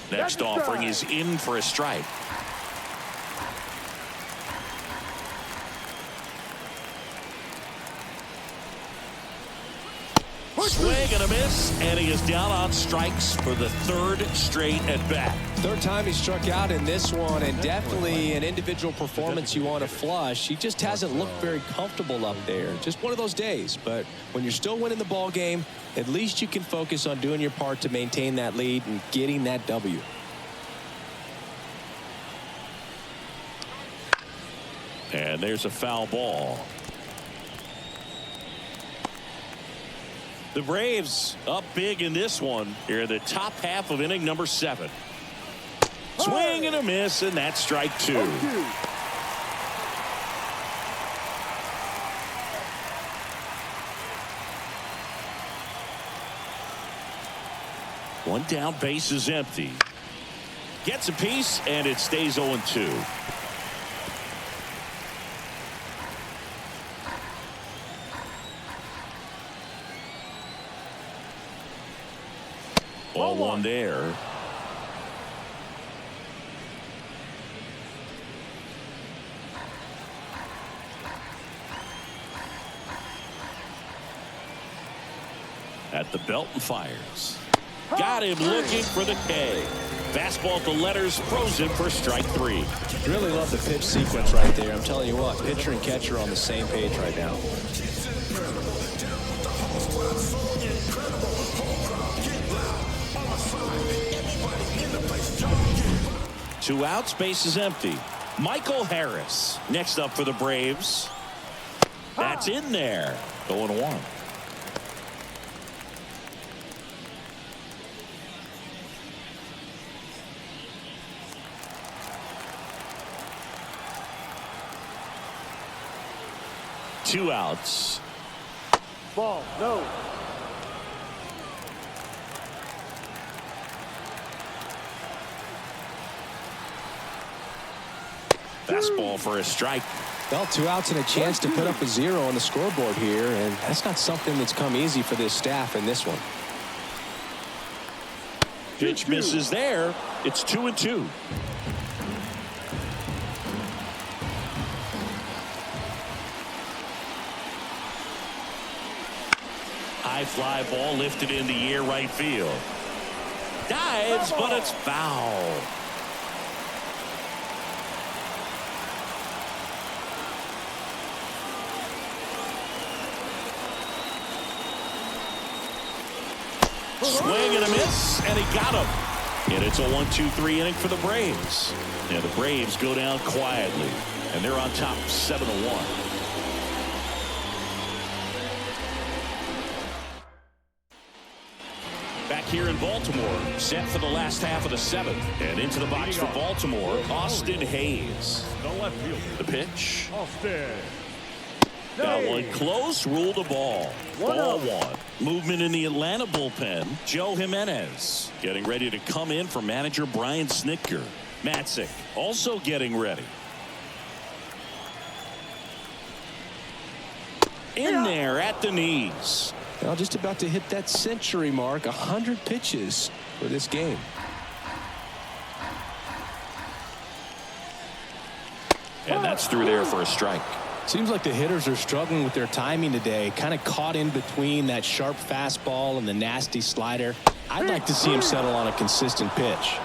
Next offering is in for a strike. Swing and a miss, and he is down on strikes for the 3rd straight at bat. 3rd time he struck out in this one, and definitely an individual performance you want to flush. He just hasn't looked very comfortable up there. Just one of those days. But when you're still winning the ball game, at least you can focus on doing your part to maintain that lead and getting that W. And there's a foul ball. The Braves up big in this one here in the top half of inning number 7. Swing and a miss, and that's strike 2. One down, base is empty. Gets a piece, and it stays 0-2. Ball 1 there. At the belt and fires. Got him looking for the K. Fastball at the letters, frozen for strike 3. Really love the pitch sequence right there. I'm telling you what, pitcher and catcher are on the same page right now. Two outs, base is empty. Michael Harris next up for the Braves. That's in there. 0-1. Two outs. Ball, no. Fastball for a strike. Well, 2 outs and a chance to put up a 0 on the scoreboard here, and that's not something that's come easy for this staff in this one. Pitch misses there. It's 2-2. high fly ball lifted in the air right field. Dives, but it's foul. Swing and a miss, and he got him. And it's a 1-2-3 inning for the Braves. And the Braves go down quietly, and they're on top 7-1. Back here in Baltimore, set for the last half of the 7th. And into the box for Baltimore, Austin Hayes. The pitch. Austin. That one close, rule the ball. Ball 1. Movement in the Atlanta bullpen. Joe Jimenez getting ready to come in for manager Brian Snitker. Matzik also getting ready. In there at the knees. Well, just about to hit that century mark. 100 pitches for this game. And that's through there for a strike. Seems like the hitters are struggling with their timing today. Kind of caught in between that sharp fastball and the nasty slider. I'd like to see him settle on a consistent pitch.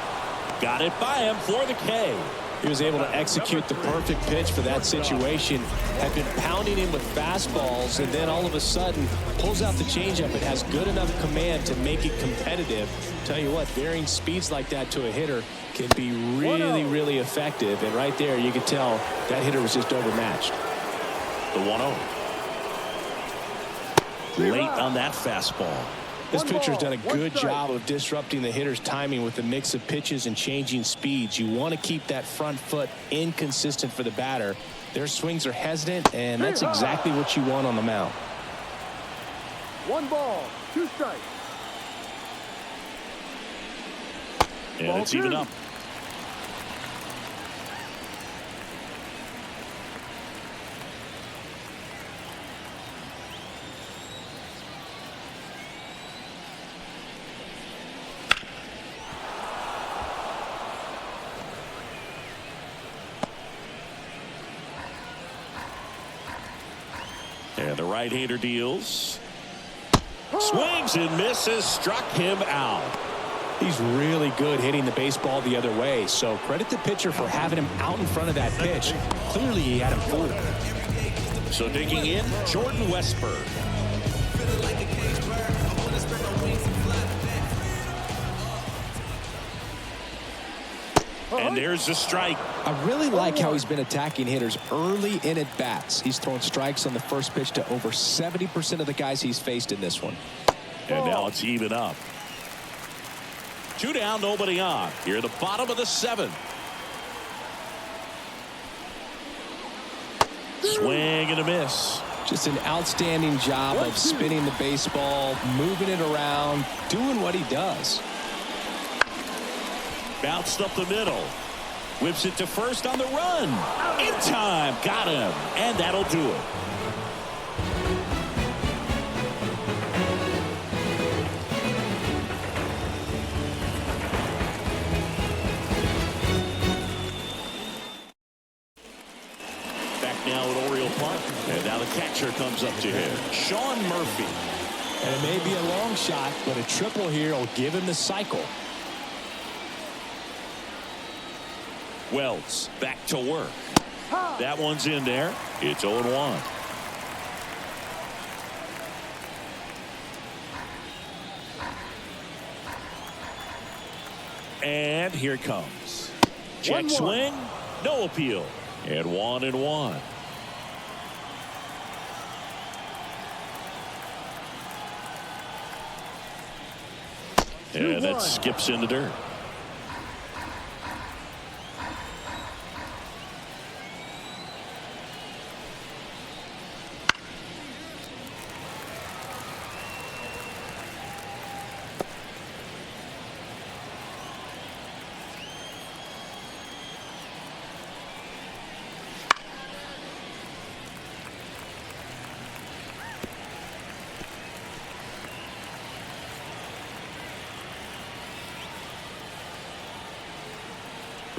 Got it by him for the K. He was able to execute the perfect pitch for that situation. Had been pounding him with fastballs, and then all of a sudden pulls out the changeup. It has good enough command to make it competitive. Tell you what, varying speeds like that to a hitter can be really, really effective. And right there, you could tell that hitter was just overmatched. The 1-0. Late on that fastball. This pitcher's done a good job of disrupting the hitter's timing with a mix of pitches and changing speeds. You want to keep that front foot inconsistent for the batter. Their swings are hesitant, and that's exactly what you want on the mound. 1 ball, 2 strikes. And it's even up. And the right-hander deals. Swings and misses. Struck him out. He's really good hitting the baseball the other way, so credit the pitcher for having him out in front of that pitch. Clearly he had him fooled. So digging in, Jordan Westburg. And there's the strike. I really like how he's been attacking hitters early in at bats. He's thrown strikes on the first pitch to over 70% of the guys he's faced in this one. And now it's even up. 2 down, nobody on. Here at the bottom of the 7th. Swing and a miss. Just an outstanding job of spinning the baseball, moving it around, doing what he does. Bounced up the middle. Whips it to first on the run. In time. Got him. And that'll do it. Back now at Oriole Park. And now the catcher comes up to him. Sean Murphy. And it may be a long shot, but a triple here will give him the cycle. Wells back to work. That one's in there. It's 0-1. And here it comes. Check swing. No appeal. And 1-1. And that skips in the dirt.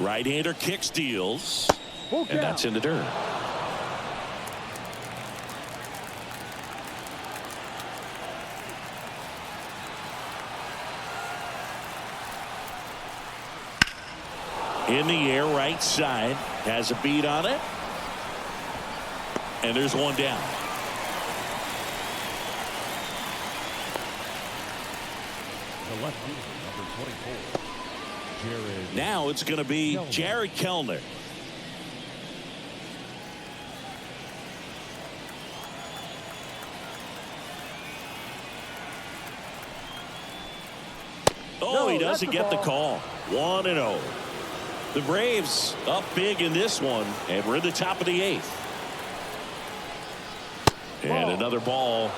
Right-hander kicks, deals, and that's in the dirt. In the air, right side. Has a beat on it. And there's one down. The left fielder, number 24, Jared. Now it's going to be Jared Kellner. Oh, he doesn't get the call. 1-0. The Braves up big in this one, and we're in the top of the 8th. And another ball.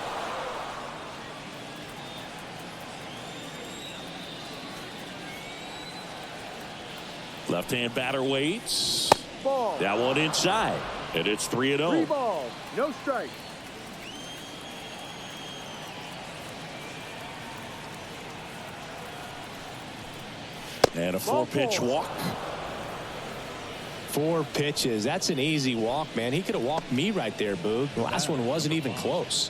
Left-hand batter waits. Ball. That one inside, and it's 3-0. 3 balls, no strikes. And a 4-pitch walk. 4 pitches. That's an easy walk, man. He could have walked me right there, Boog. The last one wasn't even close.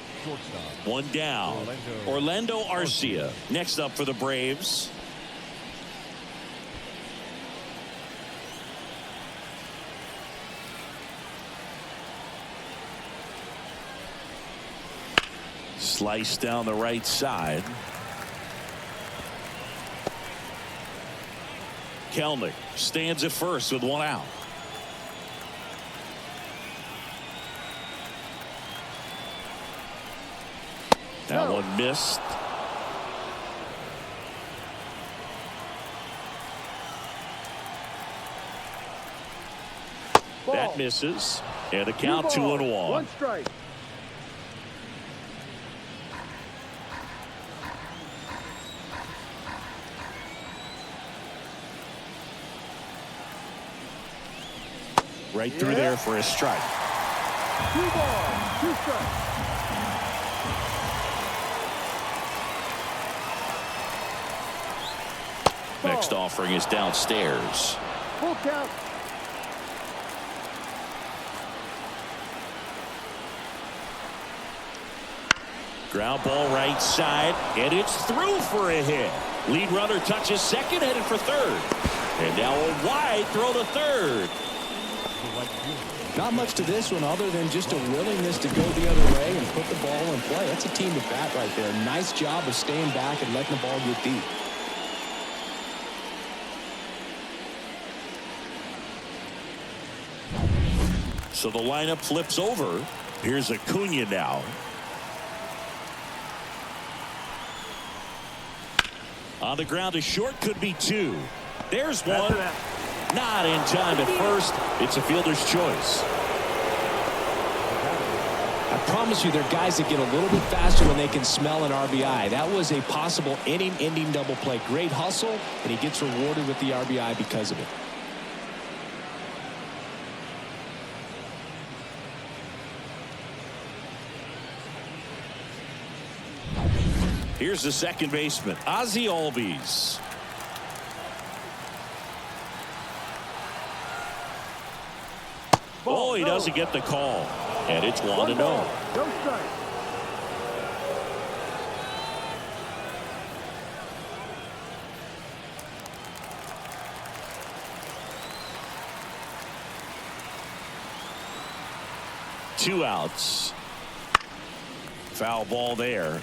One down. Orlando Arcia next up for the Braves. Slice down the right side. Kelnick stands at first with 1 out. That one missed. Ball. That misses. And the count 2-1. 1 strike. Right through there for a strike. 2 balls, 2 strikes. Next offering is downstairs. Full count. Ground ball right side, and it's through for a hit. Lead runner touches second, headed for third. And now a wide throw to third. Not much to this one other than just a willingness to go the other way and put the ball in play. That's a team at bat right there. Nice job of staying back and letting the ball get deep. So the lineup flips over. Here's Acuna now. On the ground to short, could be 2. There's one. Not in time at first. It's a fielder's choice. I promise you, there are guys that get a little bit faster when they can smell an RBI. That was a possible inning-ending double play. Great hustle, and he gets rewarded with the RBI because of it. Here's the second baseman, Ozzie Albies. Oh, he doesn't get the call. And it's 1-0. No strike. Two outs. Foul ball there.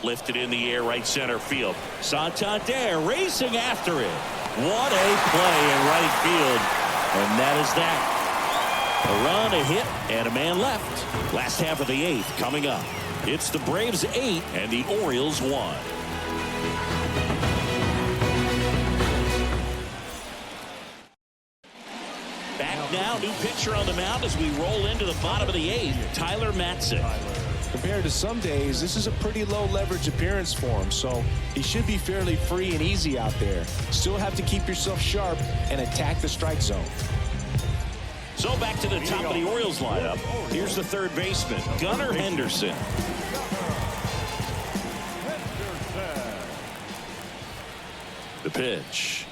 Lifted in the air, right center field. Santander racing after it. What a play in right field. And that is that. A run, a hit, and a man left. Last half of the 8th coming up. It's the Braves 8 and the Orioles 1. Back now, new pitcher on the mound as we roll into the bottom of the 8th. Tyler Matzek. Compared to some days, this is a pretty low leverage appearance for him, so he should be fairly free and easy out there. Still have to keep yourself sharp and attack the strike zone. So back to the top of the Orioles lineup. Here's the third baseman, Gunnar Henderson. The pitch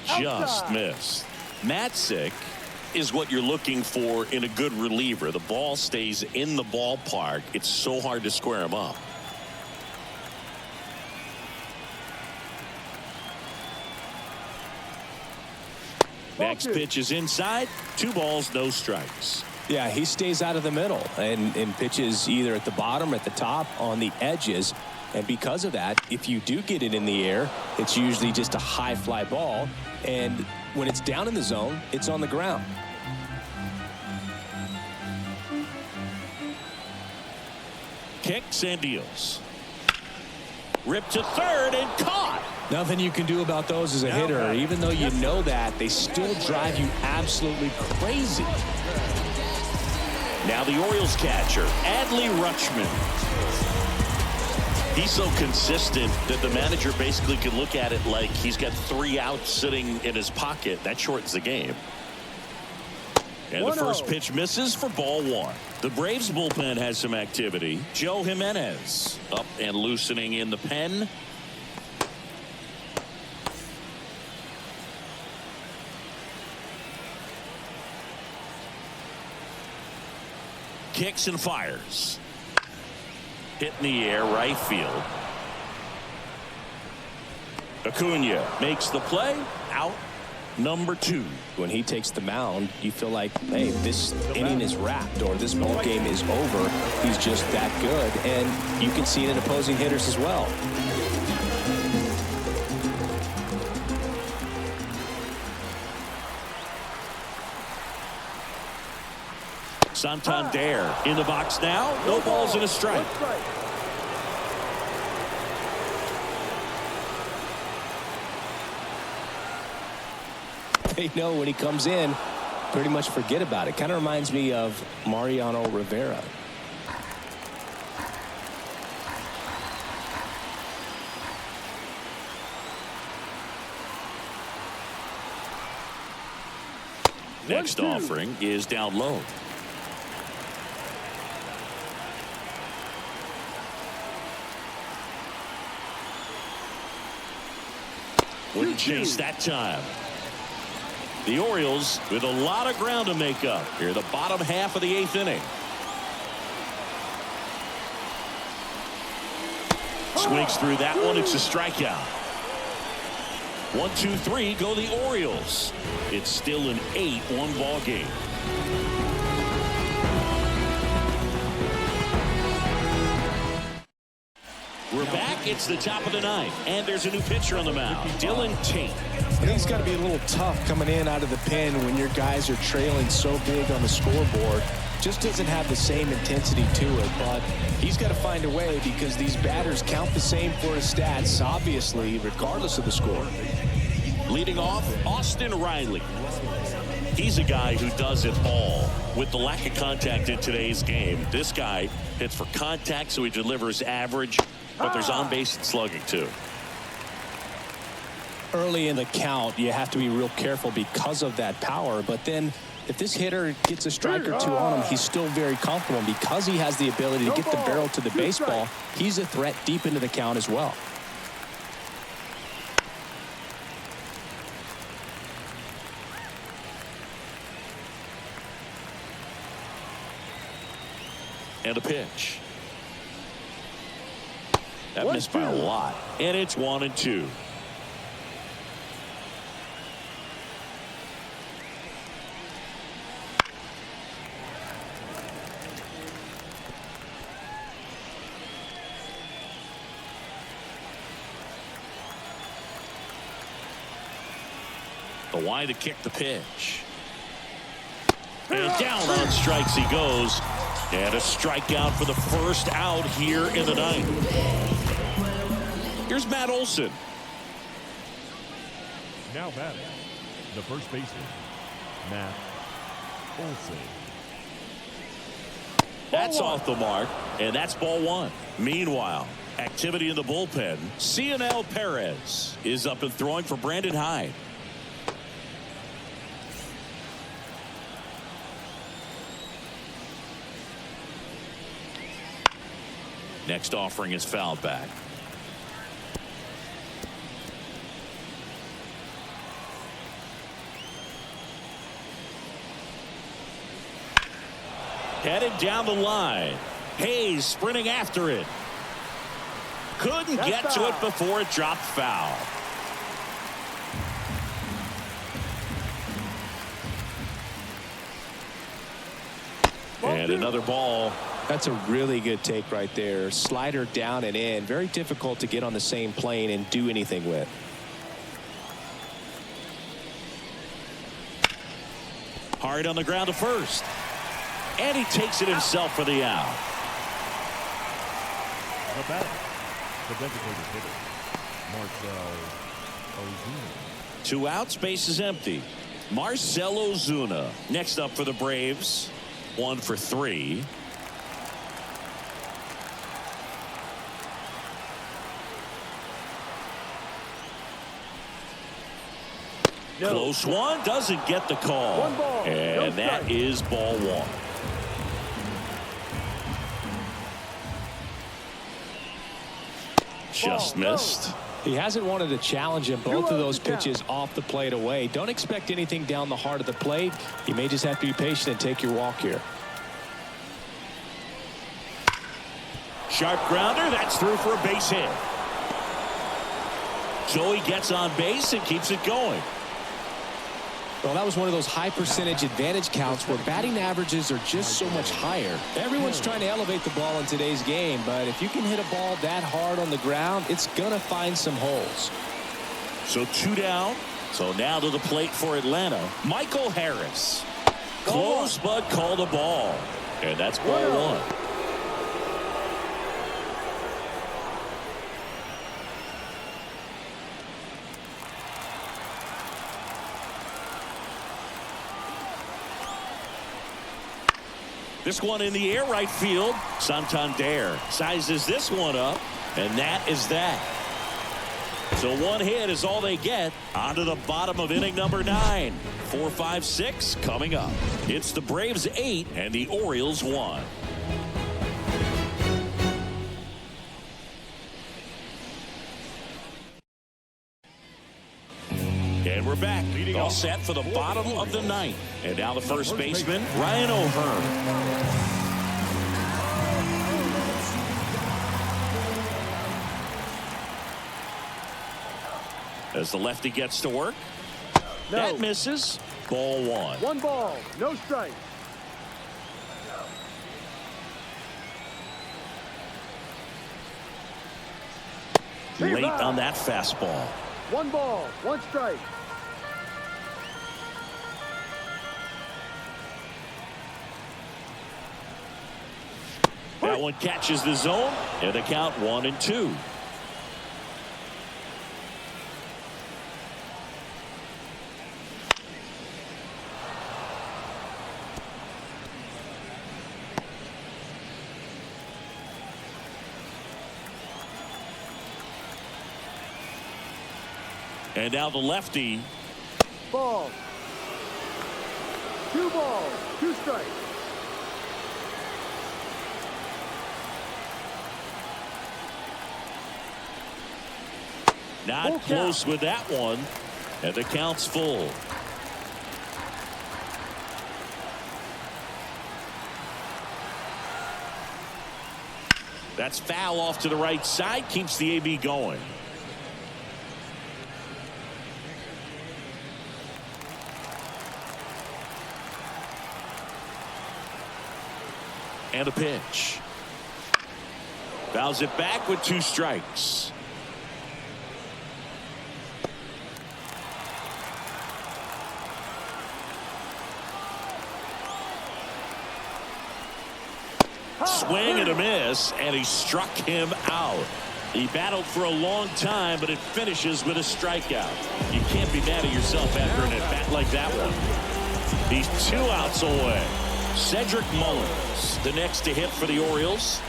just missed. Matzek is what you're looking for in a good reliever. The ball stays in the ballpark. It's so hard to square him up. Next pitch is inside. 2 balls, no strikes. Yeah, he stays out of the middle and pitches either at the bottom, at the top, on the edges. And because of that, if you do get it in the air, it's usually just a high fly ball. And when it's down in the zone, it's on the ground. Kicks and deals. Ripped to third and caught. Nothing you can do about those as a hitter. Even though you know that, they still drive you absolutely crazy. Now the Orioles catcher, Adley Rutschman. He's so consistent that the manager basically can look at it like he's got 3 outs sitting in his pocket. That shortens the game. And the first pitch misses for ball 1. The Braves bullpen has some activity. Joe Jimenez up and loosening in the pen. Kicks and fires. Hit in the air, right field. Acuna makes the play. Out number 2. When he takes the mound, you feel like, hey, this inning is wrapped or this ball game is over. He's just that good. And you can see it in opposing hitters as well. Santander in the box now. No balls and a strike. They know when he comes in, pretty much forget about it. Kind of reminds me of Mariano Rivera. Next offering is down low. Wouldn't chase that time. The Orioles with a lot of ground to make up here, the bottom half of the 8th inning. Swings through that one. It's a strikeout. 1, 2, 3 go the Orioles. It's still an 8-1 ball game. We're back. It's the top of the 9th, and there's a new pitcher on the mound, Dylan Tate. I think it's got to be a little tough coming in out of the pen when your guys are trailing so big on the scoreboard. Just doesn't have the same intensity to it, but he's got to find a way because these batters count the same for his stats, obviously, regardless of the score. Leading off, Austin Riley. He's a guy who does it all. With the lack of contact in today's game, this guy hits for contact, so he delivers average, but there's on-base and slugging, too. Early in the count, you have to be real careful because of that power, but then if this hitter gets a strike or 2 on him, he's still very comfortable. And because he has the ability to get the barrel to the baseball, he's a threat deep into the count as well. And a pitch. That missed by a lot. And it's 1 and 2. The wide to kick the pitch. And down on strikes he goes. And a strikeout for the first out here in the 9th. Here's Matt Olson. Now batting, the first baseman, Matt Olson. That's off the mark, and that's ball 1. Meanwhile, activity in the bullpen. Cionel Perez is up and throwing for Brandon Hyde. Next offering is fouled back. Headed down the line. Hayes sprinting after it. Couldn't get to it before it dropped foul. And another ball. That's a really good take right there. Slider down and in. Very difficult to get on the same plane and do anything with. Hard on the ground to first. And he takes it himself for the out. The batter, the designated hitter, Marcell Ozuna. 2 outs, base is empty. Marcell Ozuna next up for the Braves. 1 for 3. No. Close one, doesn't get the call. 1 ball, and no that strike. is ball 1. Just missed. He hasn't wanted to challenge him. Both of those 2 out. pitches off the plate away. Don't expect anything down the heart of the plate. You may just have to be patient and take your walk here. Sharp grounder, that's through for a base hit. So he gets on base and keeps it going. Well, that was one of those high percentage advantage counts where batting averages are just so much higher. Everyone's trying to elevate the ball in today's game, but if you can hit a ball that hard on the ground, it's gonna find some holes. So 2 down. So now to the plate for Atlanta, Michael Harris. Close, but called a ball. And that's ball 1. This one in the air, right field. Santander sizes this one up, and that is that. So 1 hit is all they get. On to the bottom of inning number 9. 4, 5, 6 coming up. It's the Braves 8 and the Orioles 1. And we're back. All set for the bottom of the 9th. And now the first baseman, Ryan O'Hearn. As the lefty gets to work. No. That misses. Ball 1. 1 ball, no strike. Late on that fastball. 1 ball, 1 strike. That one catches the zone, and the count 1-2. And now the lefty. Ball. 2 balls, 2 strikes. Not Full close count. with that one. And the count's full. That's foul off to the right side. Keeps the AB going. And a pitch. Fouls it back with 2 strikes. Swing and a miss, and he struck him out. He battled for a long time, but it finishes with a strikeout. You can't be mad at yourself after an at-bat like that one. He's 2 outs away. Cedric Mullins, the next to hit for the Orioles.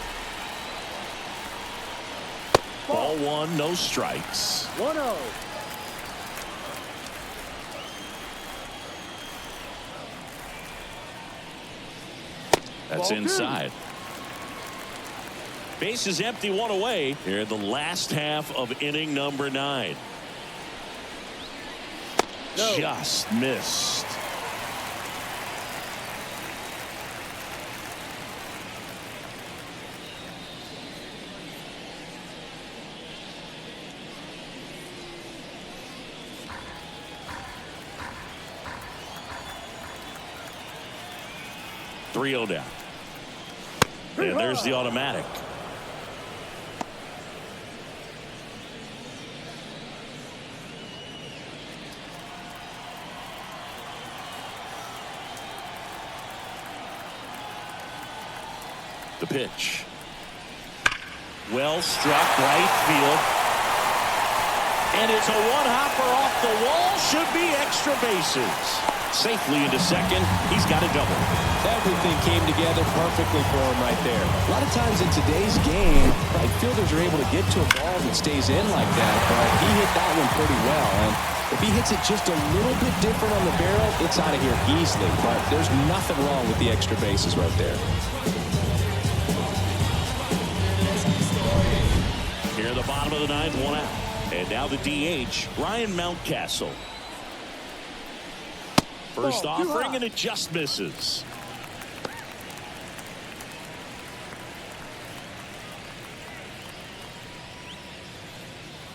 Ball 1, no strikes. 1-0. That's Ball 2. inside. Base is empty, 1 away here in the last half of inning number 9. No. Just missed. 3-0 down. And there's the automatic. The pitch. Well struck, right field. And it's a one-hopper off the wall. Should be extra bases. Safely into second. He's got a double. Everything came together perfectly for him right there. A lot of times in today's game, right fielders are able to get to a ball that stays in like that, but he hit that one pretty well. And if he hits it just a little bit different on the barrel, it's out of here easily. But there's nothing wrong with the extra bases right there. Here at the bottom of the ninth, 1 out. And now the DH, Ryan Mountcastle. First offering, and it just misses.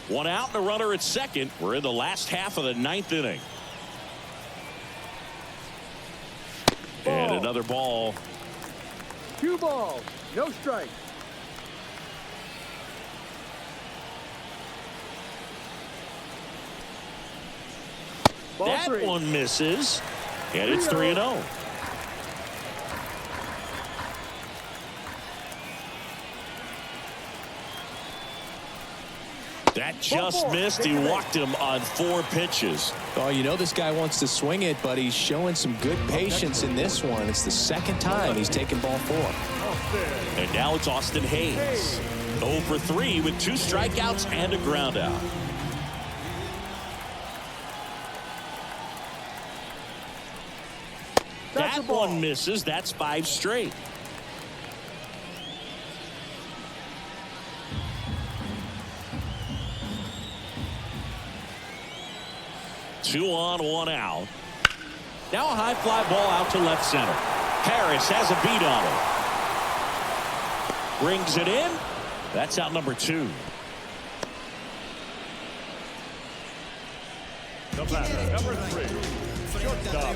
One out and a runner at second. We're in the last half of the ninth inning. And another ball. 2 balls, no strike. That one misses, and it's 3-0. That just missed. He walked him on 4 pitches. Oh, you know this guy wants to swing it, but he's showing some good patience in this one. It's the second time he's taken ball 4. And now it's Austin Hayes. 0 for 3 with 2 strikeouts and a ground out. That one misses. That's 5 straight. Two on, 1 out. Now a high fly ball out to left center. Harris has a beat on it. Brings it in. That's out number 2. The batter, number 3, shortstop.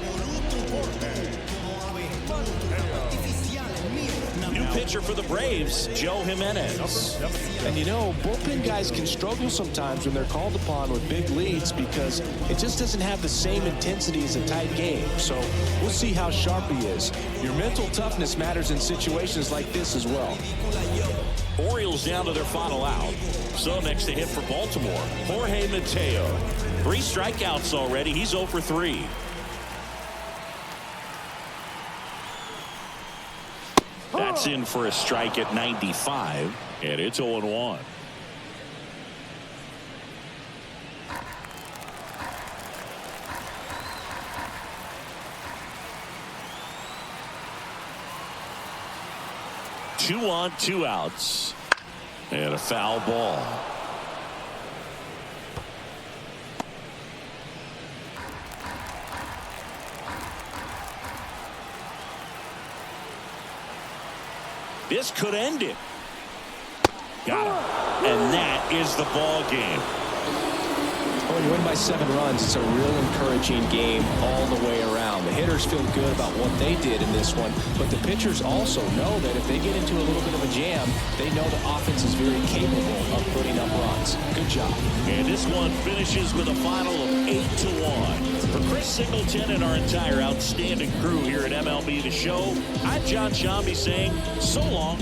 New pitcher for the Braves, Joe Jimenez. And you know, bullpen guys can struggle sometimes when they're called upon with big leads because it just doesn't have the same intensity as a tight game. So we'll see how sharp he is. Your mental toughness matters in situations like this as well. Orioles down to their final out. So next to hit for Baltimore, Jorge Mateo. 3 strikeouts already. He's 0 for 3. That's in for a strike at 95, and it's 0-1. Two on, 2 outs, and a foul ball. This could end it. Got him. And that is the ball game. When you win by 7 runs, it's a real encouraging game all the way around. The hitters feel good about what they did in this one, but the pitchers also know that if they get into a little bit of a jam, they know the offense is very capable of putting up runs. Good job. And this one finishes with a final of 8-1. For Chris Singleton and our entire outstanding crew here at MLB The Show, I'm John Shambi saying so long.